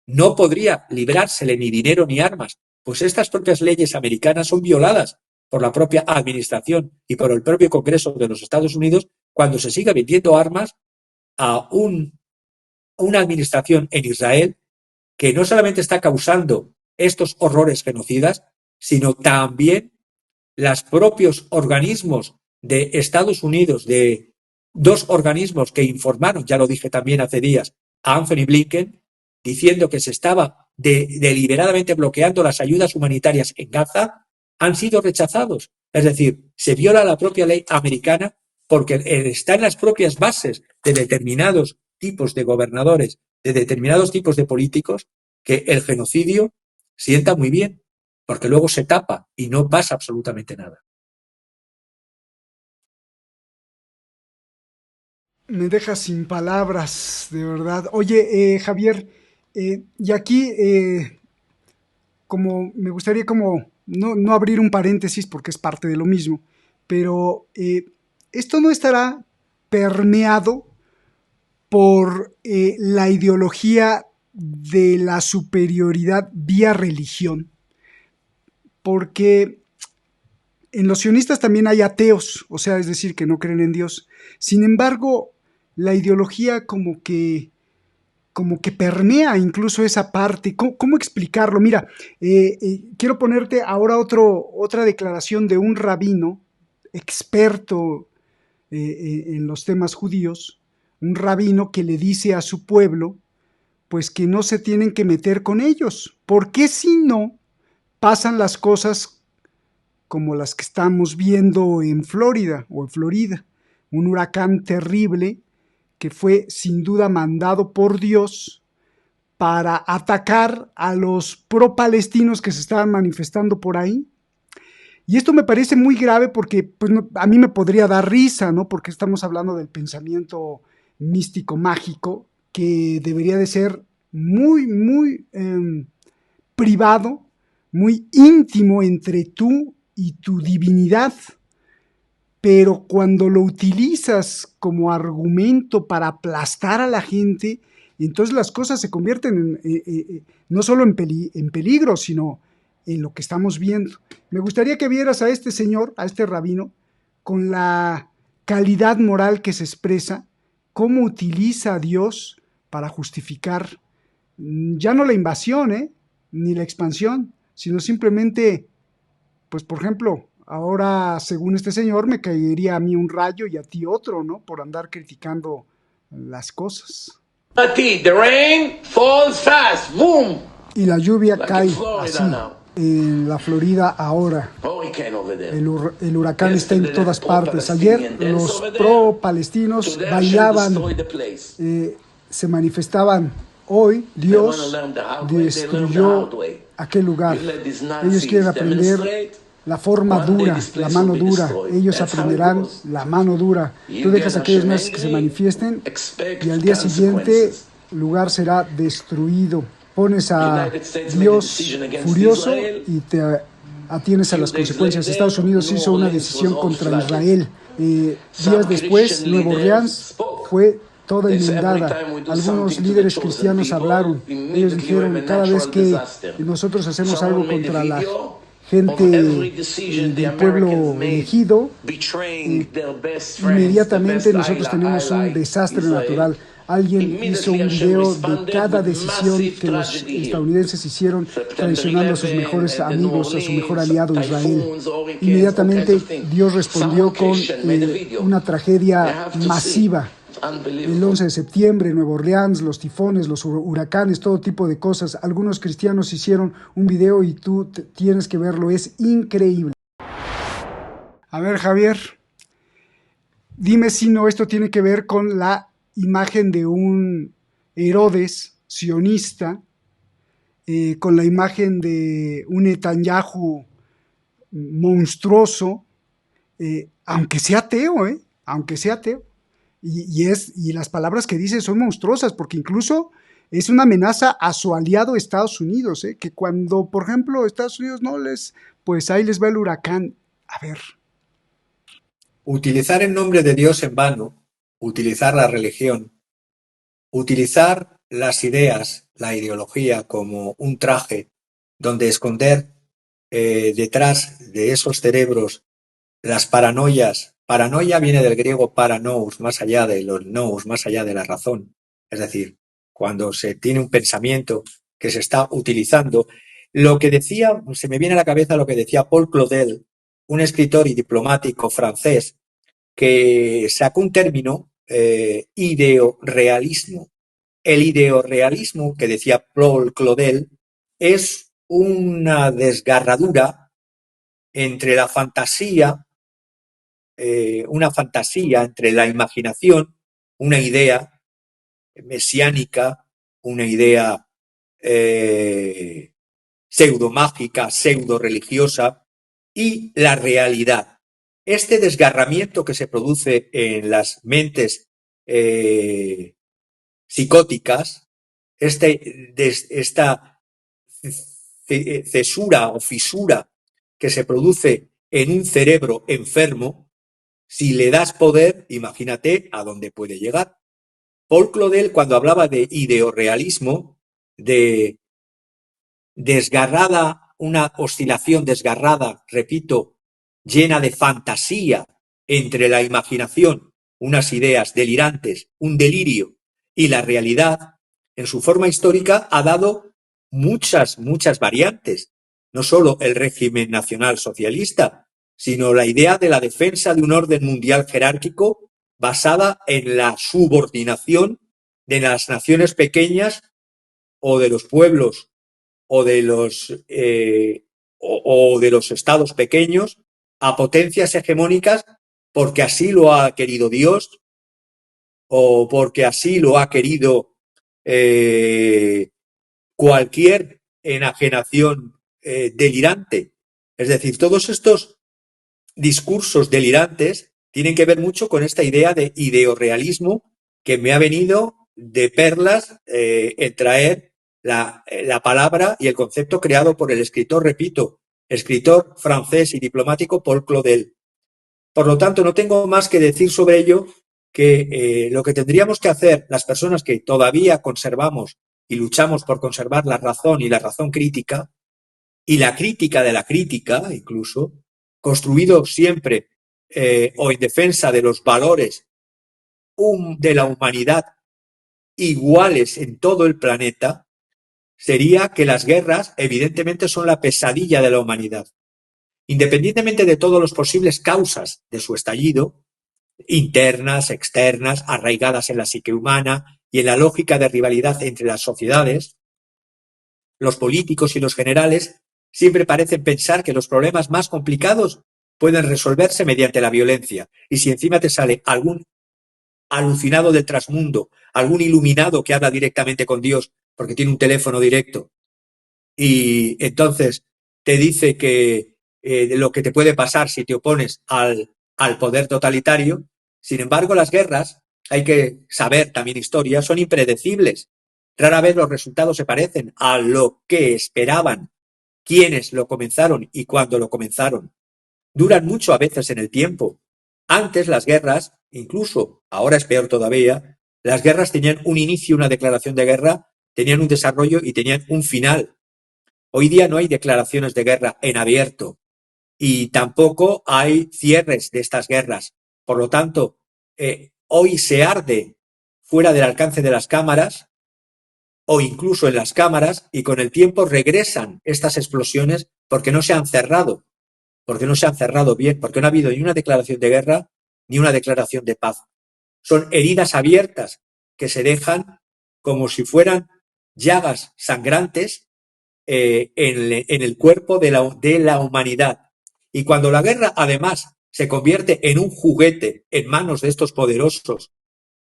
no podría librársele ni dinero ni armas, pues estas propias leyes americanas son violadas por la propia administración y por el propio Congreso de los Estados Unidos cuando se sigue vendiendo armas a una administración en Israel que no solamente está causando estos horrores genocidas, sino también los propios organismos de Estados Unidos, de dos organismos que informaron, ya lo dije también hace días, a Anthony Blinken, diciendo que se estaba deliberadamente bloqueando las ayudas humanitarias en Gaza, han sido rechazados. Es decir, se viola la propia ley americana porque está en las propias bases de determinados tipos de gobernadores, de determinados tipos de políticos, que el genocidio sienta muy bien, porque luego se tapa y no pasa absolutamente nada.
Me deja sin palabras, de verdad. Oye, Javier, y aquí, como me gustaría como no abrir un paréntesis porque es parte de lo mismo, pero esto no estará permeado por la ideología de la superioridad vía religión, porque en los sionistas también hay ateos, o sea, es decir, que no creen en Dios. Sin embargo, la ideología como que permea incluso esa parte. ¿Cómo explicarlo? Mira, quiero ponerte ahora otra declaración de un rabino experto en los temas judíos, un rabino que le dice a su pueblo, pues que no se tienen que meter con ellos, porque si no, pasan las cosas como las que estamos viendo en Florida, un huracán terrible que fue sin duda mandado por Dios para atacar a los pro-palestinos que se estaban manifestando por ahí. Y esto me parece muy grave porque pues, a mí me podría dar risa, ¿no? Porque estamos hablando del pensamiento místico, mágico, que debería de ser muy, muy privado, muy íntimo entre tú y tu divinidad. Pero cuando lo utilizas como argumento para aplastar a la gente, entonces las cosas se convierten no solo en peligro, sino en lo que estamos viendo. Me gustaría que vieras a este señor, a este rabino, con la calidad moral que se expresa, cómo utiliza a Dios para justificar ya no la invasión, ni la expansión, sino simplemente, pues por ejemplo, ahora según este señor me caería a mí un rayo y a ti otro, ¿no? Por andar criticando las cosas.
The rain falls fast, boom.
Y la lluvia cae así, en la Florida ahora. El huracán está en todas partes. Ayer los pro-palestinos bailaban, se manifestaban. Hoy Dios destruyó aquel lugar. Ellos quieren aprender la forma dura, la mano dura. Ellos aprenderán la mano dura. Tú dejas a aquellos más que se manifiesten y al día siguiente el lugar será destruido. Pones a Dios furioso y te atienes a las consecuencias. Estados Unidos hizo una decisión contra Israel. Días después, Nueva Orleans fue toda inundada. Algunos líderes cristianos hablaron. Ellos dijeron, cada vez que nosotros hacemos algo contra la gente del pueblo elegido, inmediatamente nosotros tenemos un desastre natural. Alguien hizo un video de cada decisión que los estadounidenses hicieron traicionando a sus mejores amigos, a su mejor aliado Israel. Inmediatamente Dios respondió con una tragedia masiva. El 11 de septiembre, Nueva Orleans, los tifones, los huracanes, todo tipo de cosas. Algunos cristianos hicieron un video y tú tienes que verlo, es increíble. A ver, Javier, Dime si no esto tiene que ver con la imagen de un Herodes sionista, con la imagen de un Netanyahu monstruoso, aunque sea ateo, aunque sea ateo. Y las palabras que dice son monstruosas, porque incluso es una amenaza a su aliado Estados Unidos, que cuando, por ejemplo, Estados Unidos no les, pues ahí les va el huracán. A ver.
Utilizar el nombre de Dios en vano, utilizar la religión, utilizar las ideas, la ideología como un traje donde esconder detrás de esos cerebros las paranoias. Paranoia viene del griego paranous, más allá de los nous, más allá de la razón. Es decir, cuando se tiene un pensamiento que se está utilizando. Lo que decía, se me viene a la cabeza lo que decía Paul Claudel, un escritor y diplomático francés, que sacó un término, ideorealismo. El ideorealismo, que decía Paul Claudel, es una desgarradura entre la fantasía, una fantasía entre la imaginación, una idea mesiánica, una idea pseudo-mágica, pseudo-religiosa, y la realidad. Este desgarramiento que se produce en las mentes psicóticas, esta cesura o fisura que se produce en un cerebro enfermo, si le das poder, imagínate a dónde puede llegar. Paul Claudel, cuando hablaba de ideorealismo, de desgarrada, una oscilación desgarrada, repito, llena de fantasía entre la imaginación, unas ideas delirantes, un delirio, y la realidad, en su forma histórica, ha dado muchas variantes. No solo el régimen nacional socialista, sino la idea de la defensa de un orden mundial jerárquico basada en la subordinación de las naciones pequeñas o de los pueblos o de los estados pequeños a potencias hegemónicas porque así lo ha querido Dios o porque así lo ha querido cualquier enajenación delirante. Es decir, todos estos discursos delirantes tienen que ver mucho con esta idea de ideorealismo que me ha venido de perlas el traer la palabra y el concepto creado por el escritor, repito, escritor francés y diplomático Paul Claudel. Por lo tanto, no tengo más que decir sobre ello que lo que tendríamos que hacer las personas que todavía conservamos y luchamos por conservar la razón y la razón crítica, y la crítica de la crítica, incluso, construido siempre o en defensa de los valores de la humanidad iguales en todo el planeta, sería que las guerras evidentemente son la pesadilla de la humanidad. Independientemente de todas las posibles causas de su estallido, internas, externas, arraigadas en la psique humana y en la lógica de rivalidad entre las sociedades, los políticos y los generales siempre parecen pensar que los problemas más complicados pueden resolverse mediante la violencia. Y si encima te sale algún alucinado del trasmundo, algún iluminado que habla directamente con Dios porque tiene un teléfono directo y entonces te dice que lo que te puede pasar si te opones al poder totalitario. Sin embargo, las guerras, hay que saber también historia, son impredecibles. Rara vez los resultados se parecen a lo que esperaban quienes lo comenzaron y cuándo lo comenzaron. Duran mucho a veces en el tiempo. Antes las guerras, incluso ahora es peor todavía, las guerras tenían un inicio, una declaración de guerra, tenían un desarrollo y tenían un final. Hoy día no hay declaraciones de guerra en abierto y tampoco hay cierres de estas guerras. Por lo tanto, hoy se arde fuera del alcance de las cámaras o incluso en las cámaras y con el tiempo regresan estas explosiones porque no se han cerrado bien, porque no ha habido ni una declaración de guerra ni una declaración de paz. Son heridas abiertas que se dejan como si fueran llagas sangrantes en el cuerpo de la humanidad. Y cuando la guerra, además, se convierte en un juguete en manos de estos poderosos,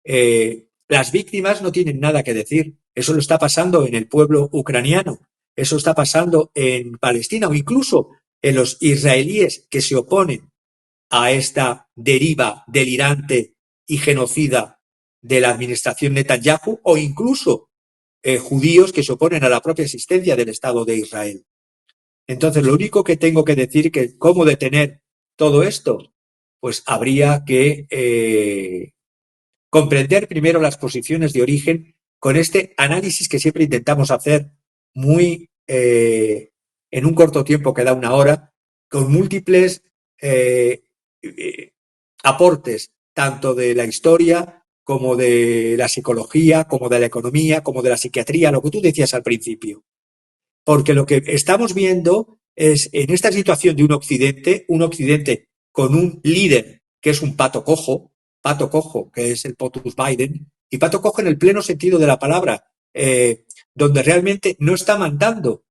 las víctimas no tienen nada que decir. Eso lo está pasando en el pueblo ucraniano, eso está pasando en Palestina o incluso en los israelíes que se oponen a esta deriva delirante y genocida de la administración Netanyahu, o incluso judíos que se oponen a la propia existencia del Estado de Israel. Entonces, lo único que tengo que decir que cómo detener todo esto, pues habría que comprender primero las posiciones de origen con este análisis que siempre intentamos hacer muy en un corto tiempo que da una hora, con múltiples aportes, tanto de la historia como de la psicología, como de la economía, como de la psiquiatría, lo que tú decías al principio. Porque lo que estamos viendo es, en esta situación de un Occidente con un líder que es un pato cojo, que es el POTUS Biden, y pato cojo en el pleno sentido de la palabra, donde realmente no está mandando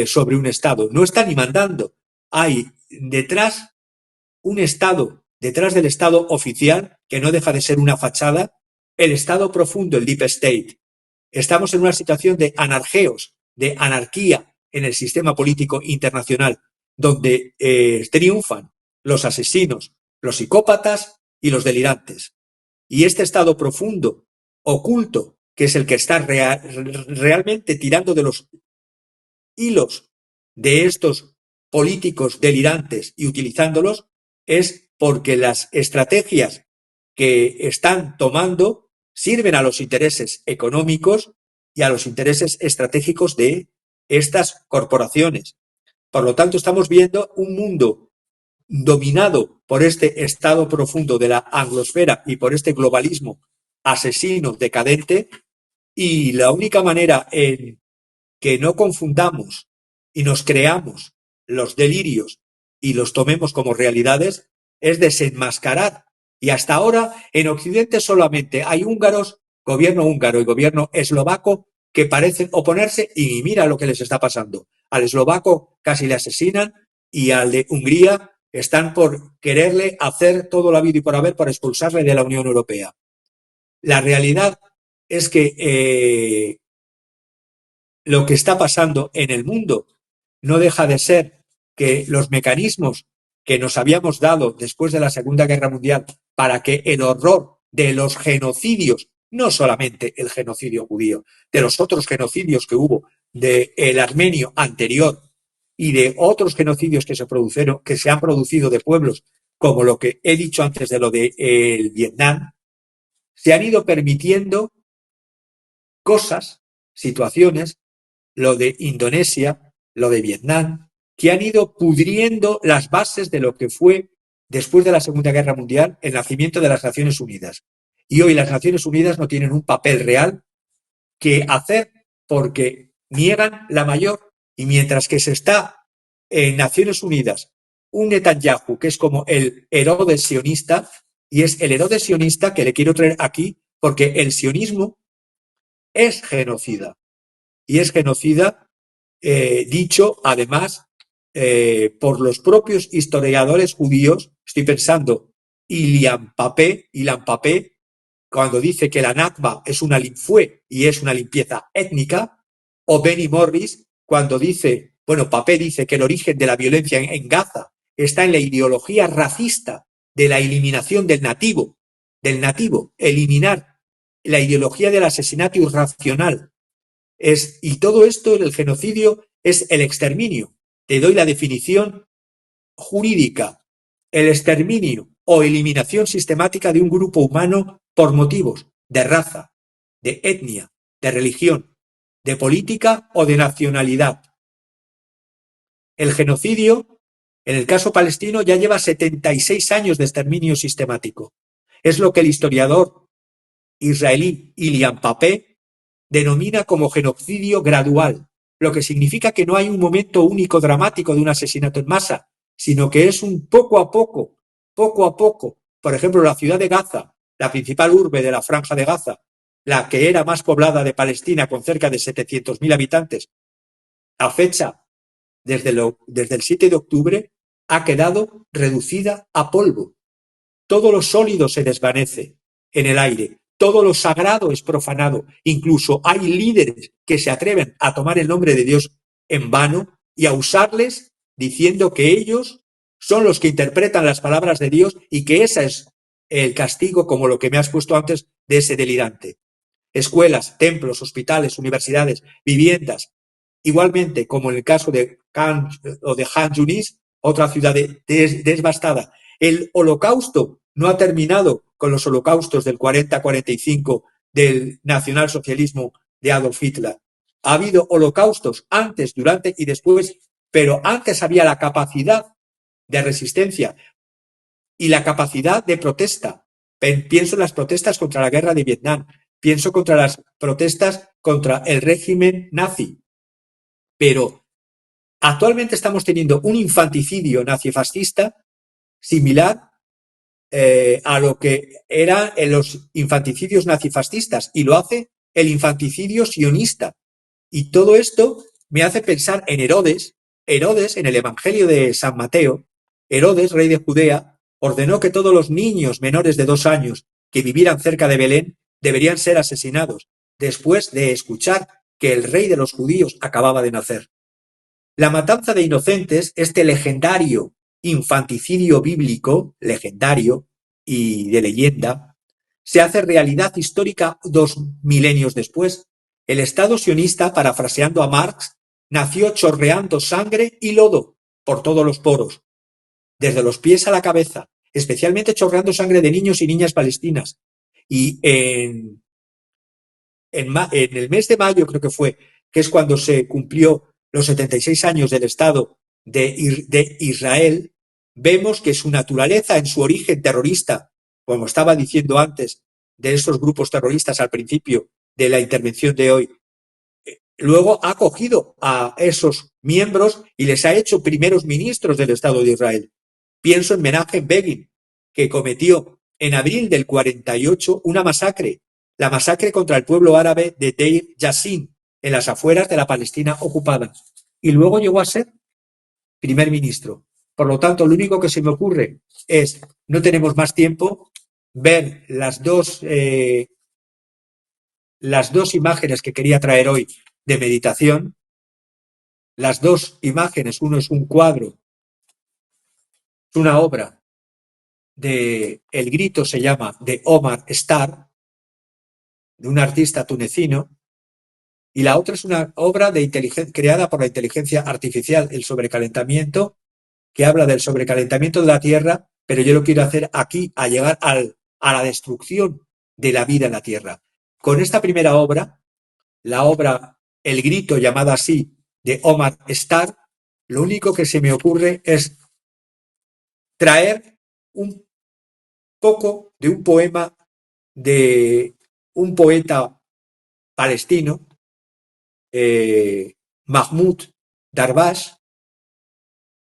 sobre un Estado, no está ni mandando. Hay detrás un Estado, detrás del Estado oficial, que no deja de ser una fachada, el Estado profundo, el Deep State. Estamos en una situación de anargeos, de anarquía en el sistema político internacional, donde triunfan los asesinos, los psicópatas y los delirantes. Y este Estado profundo, oculto, que es el que está realmente tirando de los hilos de estos políticos delirantes y utilizándolos, es porque las estrategias que están tomando sirven a los intereses económicos y a los intereses estratégicos de estas corporaciones. Por lo tanto, estamos viendo un mundo dominado por este estado profundo de la anglosfera y por este globalismo asesino, decadente, y la única manera en que no confundamos y nos creamos los delirios y los tomemos como realidades es desenmascarar. Y hasta ahora en Occidente solamente hay húngaros, gobierno húngaro y gobierno eslovaco, que parecen oponerse, y mira lo que les está pasando. Al eslovaco casi le asesinan y al de Hungría están por quererle hacer todo lo habido y por haber para expulsarle de la Unión Europea. La realidad es que lo que está pasando en el mundo no deja de ser que los mecanismos que nos habíamos dado después de la Segunda Guerra Mundial para que el horror de los genocidios, no solamente el genocidio judío, de los otros genocidios que hubo, del armenio anterior y de otros genocidios que se han producido de pueblos, como lo que he dicho antes de lo de Vietnam, se han ido permitiendo cosas, situaciones, lo de Indonesia, lo de Vietnam, que han ido pudriendo las bases de lo que fue, después de la Segunda Guerra Mundial, el nacimiento de las Naciones Unidas. Y hoy las Naciones Unidas no tienen un papel real que hacer porque niegan la mayor. Y mientras que se está en Naciones Unidas un Netanyahu que es como el Herodes sionista, y es el Herodes sionista que le quiero traer aquí porque el sionismo es genocida. Y es genocida, dicho además por los propios historiadores judíos. Estoy pensando Ilan Papé, cuando dice que la Nakba fue y es una limpieza étnica, o Benny Morris cuando dice, bueno, Papé dice que el origen de la violencia en Gaza está en la ideología racista de la eliminación del nativo, eliminar la ideología del asesinato irracional. Y todo esto, el genocidio, es el exterminio. Te doy la definición jurídica: el exterminio o eliminación sistemática de un grupo humano por motivos de raza, de etnia, de religión, de política o de nacionalidad. El genocidio, en el caso palestino, ya lleva 76 años de exterminio sistemático. Es lo que el historiador israelí Ilan Papé denomina como genocidio gradual, lo que significa que no hay un momento único dramático de un asesinato en masa, sino que es un poco a poco. Por ejemplo, la ciudad de Gaza, la principal urbe de la Franja de Gaza, la que era más poblada de Palestina, con cerca de 700.000 habitantes, a fecha desde el 7 de octubre, ha quedado reducida a polvo. Todo lo sólido se desvanece en el aire, todo lo sagrado es profanado. Incluso hay líderes que se atreven a tomar el nombre de Dios en vano y a usarles diciendo que ellos son los que interpretan las palabras de Dios y que ese es el castigo, como lo que me has puesto antes, de ese delirante. Escuelas, templos, hospitales, universidades, viviendas. Igualmente, como en el caso de Khan Yunis, otra ciudad devastada. El holocausto no ha terminado con los holocaustos del 40-45 del nacionalsocialismo de Adolf Hitler. Ha habido holocaustos antes, durante y después, pero antes había la capacidad de resistencia y la capacidad de protesta. Pienso en las protestas contra la guerra de Vietnam, pienso contra las protestas contra el régimen nazi. Pero actualmente estamos teniendo un infanticidio nazifascista similar a lo que era en los infanticidios nazifascistas, y lo hace el infanticidio sionista. Y todo esto me hace pensar en Herodes. Herodes, en el Evangelio de San Mateo, Herodes, rey de Judea, ordenó que todos los niños menores de 2 años que vivieran cerca de Belén deberían ser asesinados, después de escuchar que el rey de los judíos acababa de nacer. La matanza de inocentes, este legendario infanticidio bíblico, legendario y de leyenda, se hace realidad histórica 2 milenios después. El Estado sionista, parafraseando a Marx, nació chorreando sangre y lodo por todos los poros, desde los pies a la cabeza, especialmente chorreando sangre de niños y niñas palestinas. Y en el mes de mayo, creo que fue, que es cuando se cumplió los 76 años del Estado de Israel, vemos que su naturaleza, en su origen terrorista, como estaba diciendo antes, de esos grupos terroristas al principio de la intervención de hoy, luego ha acogido a esos miembros y les ha hecho primeros ministros del Estado de Israel. Pienso en Menachem Begin, que cometió en abril del 48 una masacre, la masacre contra el pueblo árabe de Deir Yassin, en las afueras de la Palestina ocupada. Y luego llegó a ser primer ministro. Por lo tanto, lo único que se me ocurre es, no tenemos más tiempo, ver las dos imágenes que quería traer hoy de meditación. Las dos imágenes, uno es un cuadro, es una obra de El Grito, se llama, de Omar Star, de un artista tunecino, y la otra es una obra creada por la inteligencia artificial, el sobrecalentamiento, que habla del sobrecalentamiento de la Tierra, pero yo lo quiero hacer aquí, a llegar a la destrucción de la vida en la Tierra. Con esta primera obra, la obra El Grito, llamada así, de Omar Star, lo único que se me ocurre es traer un poco de un poema de un poeta palestino, Mahmoud Darwish,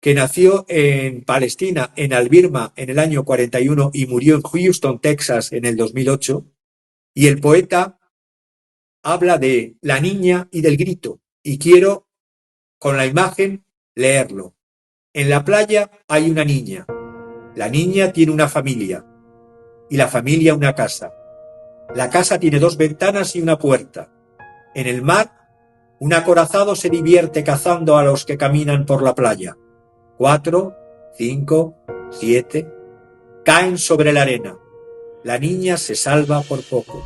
que nació en Palestina, en Albirma, en el año 41 y murió en Houston, Texas, en el 2008. Y el poeta habla de la niña y del grito. Y quiero, con la imagen, leerlo. En la playa hay una niña. La niña tiene una familia. Y la familia una casa. La casa tiene 2 ventanas y una puerta. En el mar, un acorazado se divierte cazando a los que caminan por la playa. 4, 5, 7, caen sobre la arena. La niña se salva por poco.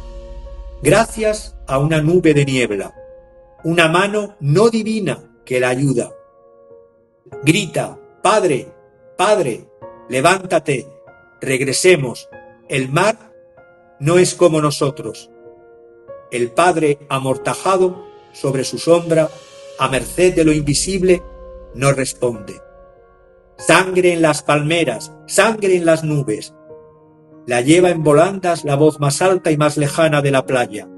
Gracias a una nube de niebla, una mano no divina que la ayuda. Grita, Padre, Padre, levántate, regresemos. El mar no es como nosotros. El Padre amortajado sobre su sombra, a merced de lo invisible, no responde. Sangre en las palmeras, sangre en las nubes. La lleva en volandas la voz más alta y más lejana de la playa.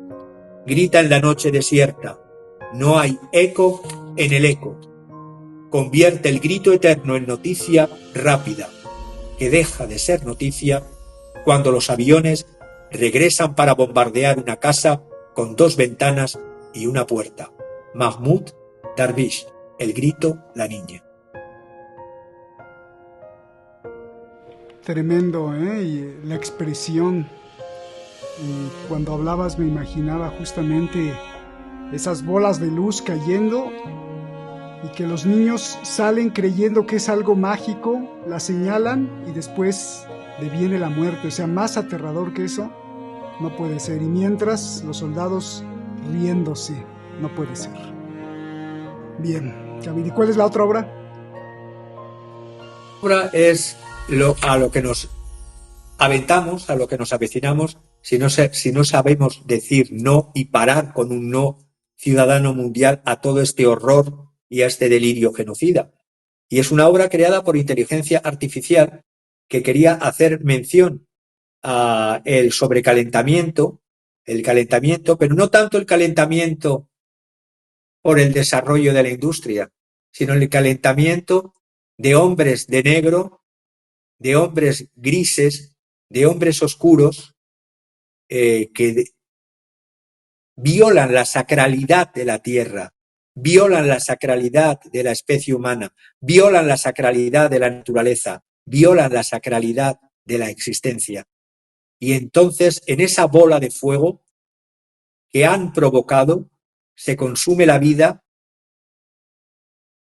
Grita en la noche desierta. No hay eco en el eco. Convierte el grito eterno en noticia rápida, que deja de ser noticia cuando los aviones regresan para bombardear una casa con 2 ventanas y una puerta. Mahmoud Darwish, El Grito, la niña.
Tremendo, ¿eh? Y la expresión. Y cuando hablabas me imaginaba justamente esas bolas de luz cayendo y que los niños salen creyendo que es algo mágico, la señalan y después deviene la muerte. O sea, más aterrador que eso no puede ser. Y mientras los soldados riéndose, no puede ser. Bien, Javier, ¿y cuál es la otra obra?
La obra es a lo que nos aventamos, a lo que nos avecinamos, si no sabemos decir no y parar con un no ciudadano mundial a todo este horror y a este delirio genocida. Y es una obra creada por inteligencia artificial que quería hacer mención a el sobrecalentamiento, el calentamiento, pero no tanto el calentamiento por el desarrollo de la industria, sino el calentamiento de hombres de negro, de hombres grises, de hombres oscuros, que violan la sacralidad de la tierra, violan la sacralidad de la especie humana, violan la sacralidad de la naturaleza, violan la sacralidad de la existencia. Y entonces, en esa bola de fuego que han provocado, se consume la vida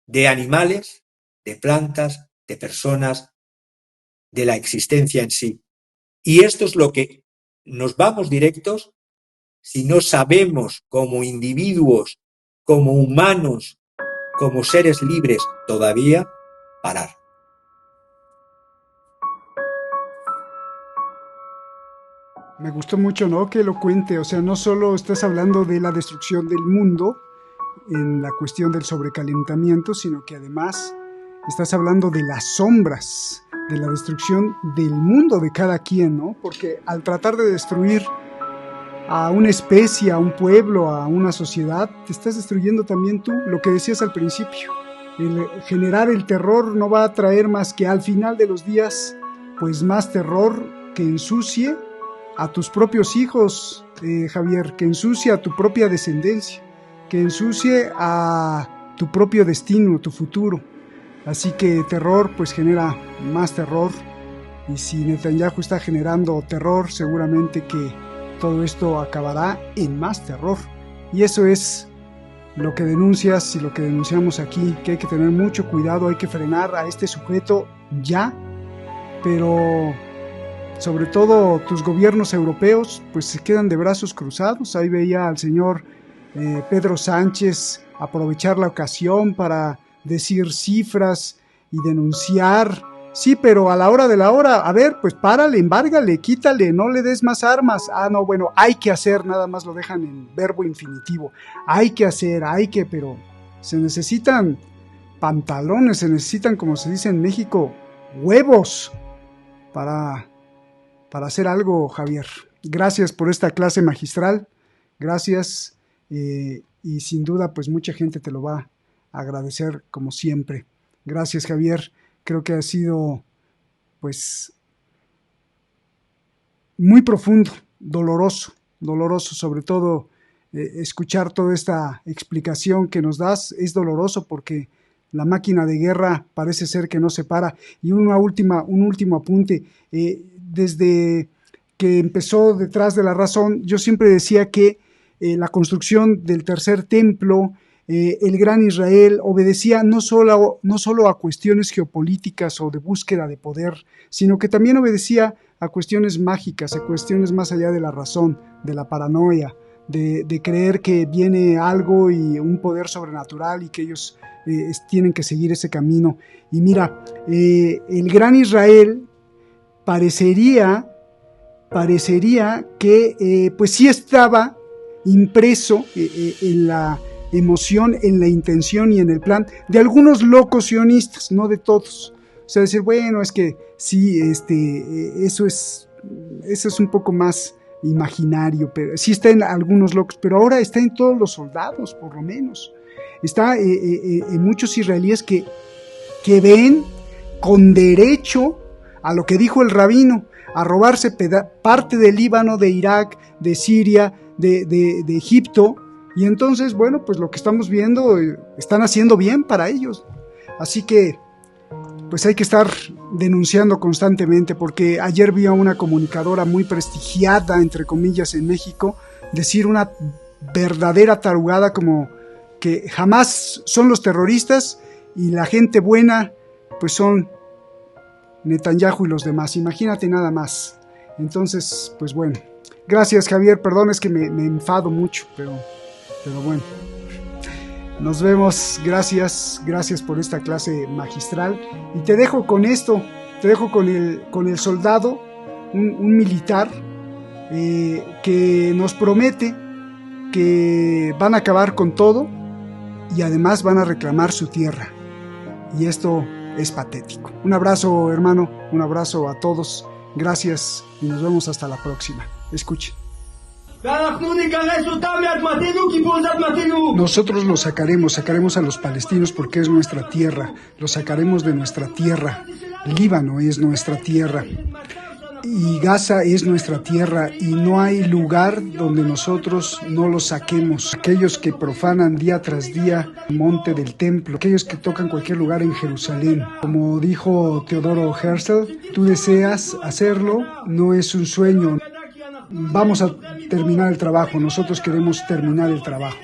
de animales, de plantas, de personas, de la existencia en sí. Y esto es lo que nos vamos directos si no sabemos como individuos, como humanos, como seres libres todavía, parar.
Me gustó mucho, ¿no? Que lo cuente. O sea, no solo estás hablando de la destrucción del mundo en la cuestión del sobrecalentamiento, sino que además estás hablando de las sombras, de la destrucción del mundo de cada quien, ¿no? Porque al tratar de destruir a una especie, a un pueblo, a una sociedad, te estás destruyendo también tú, lo que decías al principio. El generar el terror no va a traer más que al final de los días, pues más terror que ensucie a tus propios hijos, Javier, que ensucie a tu propia descendencia, que ensucie a tu propio destino, tu futuro. Así que terror pues genera más terror, y si Netanyahu está generando terror, seguramente que todo esto acabará en más terror. Y eso es lo que denuncias y lo que denunciamos aquí, que hay que tener mucho cuidado, hay que frenar a este sujeto ya, pero sobre todo tus gobiernos europeos pues se quedan de brazos cruzados. Ahí veía al señor Pedro Sánchez aprovechar la ocasión para decir cifras y denunciar. Sí, pero a la hora de la hora, a ver, pues párale, embárgale, quítale, no le des más armas. Ah, no, bueno, hay que hacer, nada más lo dejan en verbo infinitivo. Hay que hacer, pero se necesitan pantalones, se necesitan, como se dice en México, huevos para hacer algo, Javier. Gracias por esta clase magistral, gracias, y sin duda, pues mucha gente te lo va a agradecer como siempre. Gracias, Javier. Creo que ha sido, pues, muy profundo, doloroso, sobre todo escuchar toda esta explicación que nos das. Es doloroso porque la máquina de guerra parece ser que no se para. Y un último apunte. Desde que empezó Detrás de la Razón, yo siempre decía que la construcción del tercer templo, el Gran Israel, obedecía no solo a cuestiones geopolíticas o de búsqueda de poder, sino que también obedecía a cuestiones mágicas, a cuestiones más allá de la razón, de la paranoia, de creer que viene algo y un poder sobrenatural y que ellos tienen que seguir ese camino. Y mira, el Gran Israel parecería que pues sí estaba impreso en la emoción, en la intención y en el plan de algunos locos sionistas, no de todos. O sea, decir, bueno, es que sí, eso es un poco más imaginario, pero sí está en algunos locos, pero ahora está en todos los soldados, por lo menos. Está en muchos israelíes que ven con derecho a lo que dijo el rabino, a robarse parte del Líbano, de Irak, de Siria, de Egipto. Y entonces, bueno, pues lo que estamos viendo, están haciendo bien para ellos. Así que pues hay que estar denunciando constantemente, porque ayer vi a una comunicadora muy prestigiada, entre comillas, en México, decir una verdadera tarugada como que jamás son los terroristas y la gente buena pues son Netanyahu y los demás. Imagínate nada más. Entonces, pues bueno. Gracias, Javier. Perdón, es que me enfado mucho, pero bueno. Nos vemos. Gracias por esta clase magistral. Y te dejo con esto. Te dejo con el soldado, un militar, que nos promete que van a acabar con todo y además van a reclamar su tierra. Y esto es patético. Un abrazo, hermano. Un abrazo a todos. Gracias y nos vemos hasta la próxima. Escuchen. Nosotros los sacaremos a los palestinos porque es nuestra tierra. Los sacaremos de nuestra tierra. Líbano es nuestra tierra. Y Gaza es nuestra tierra y no hay lugar donde nosotros no los saquemos. Aquellos que profanan día tras día el monte del templo, aquellos que tocan cualquier lugar en Jerusalén. Como dijo Teodoro Herzl, tú deseas hacerlo, no es un sueño. Vamos a terminar el trabajo, nosotros queremos terminar el trabajo.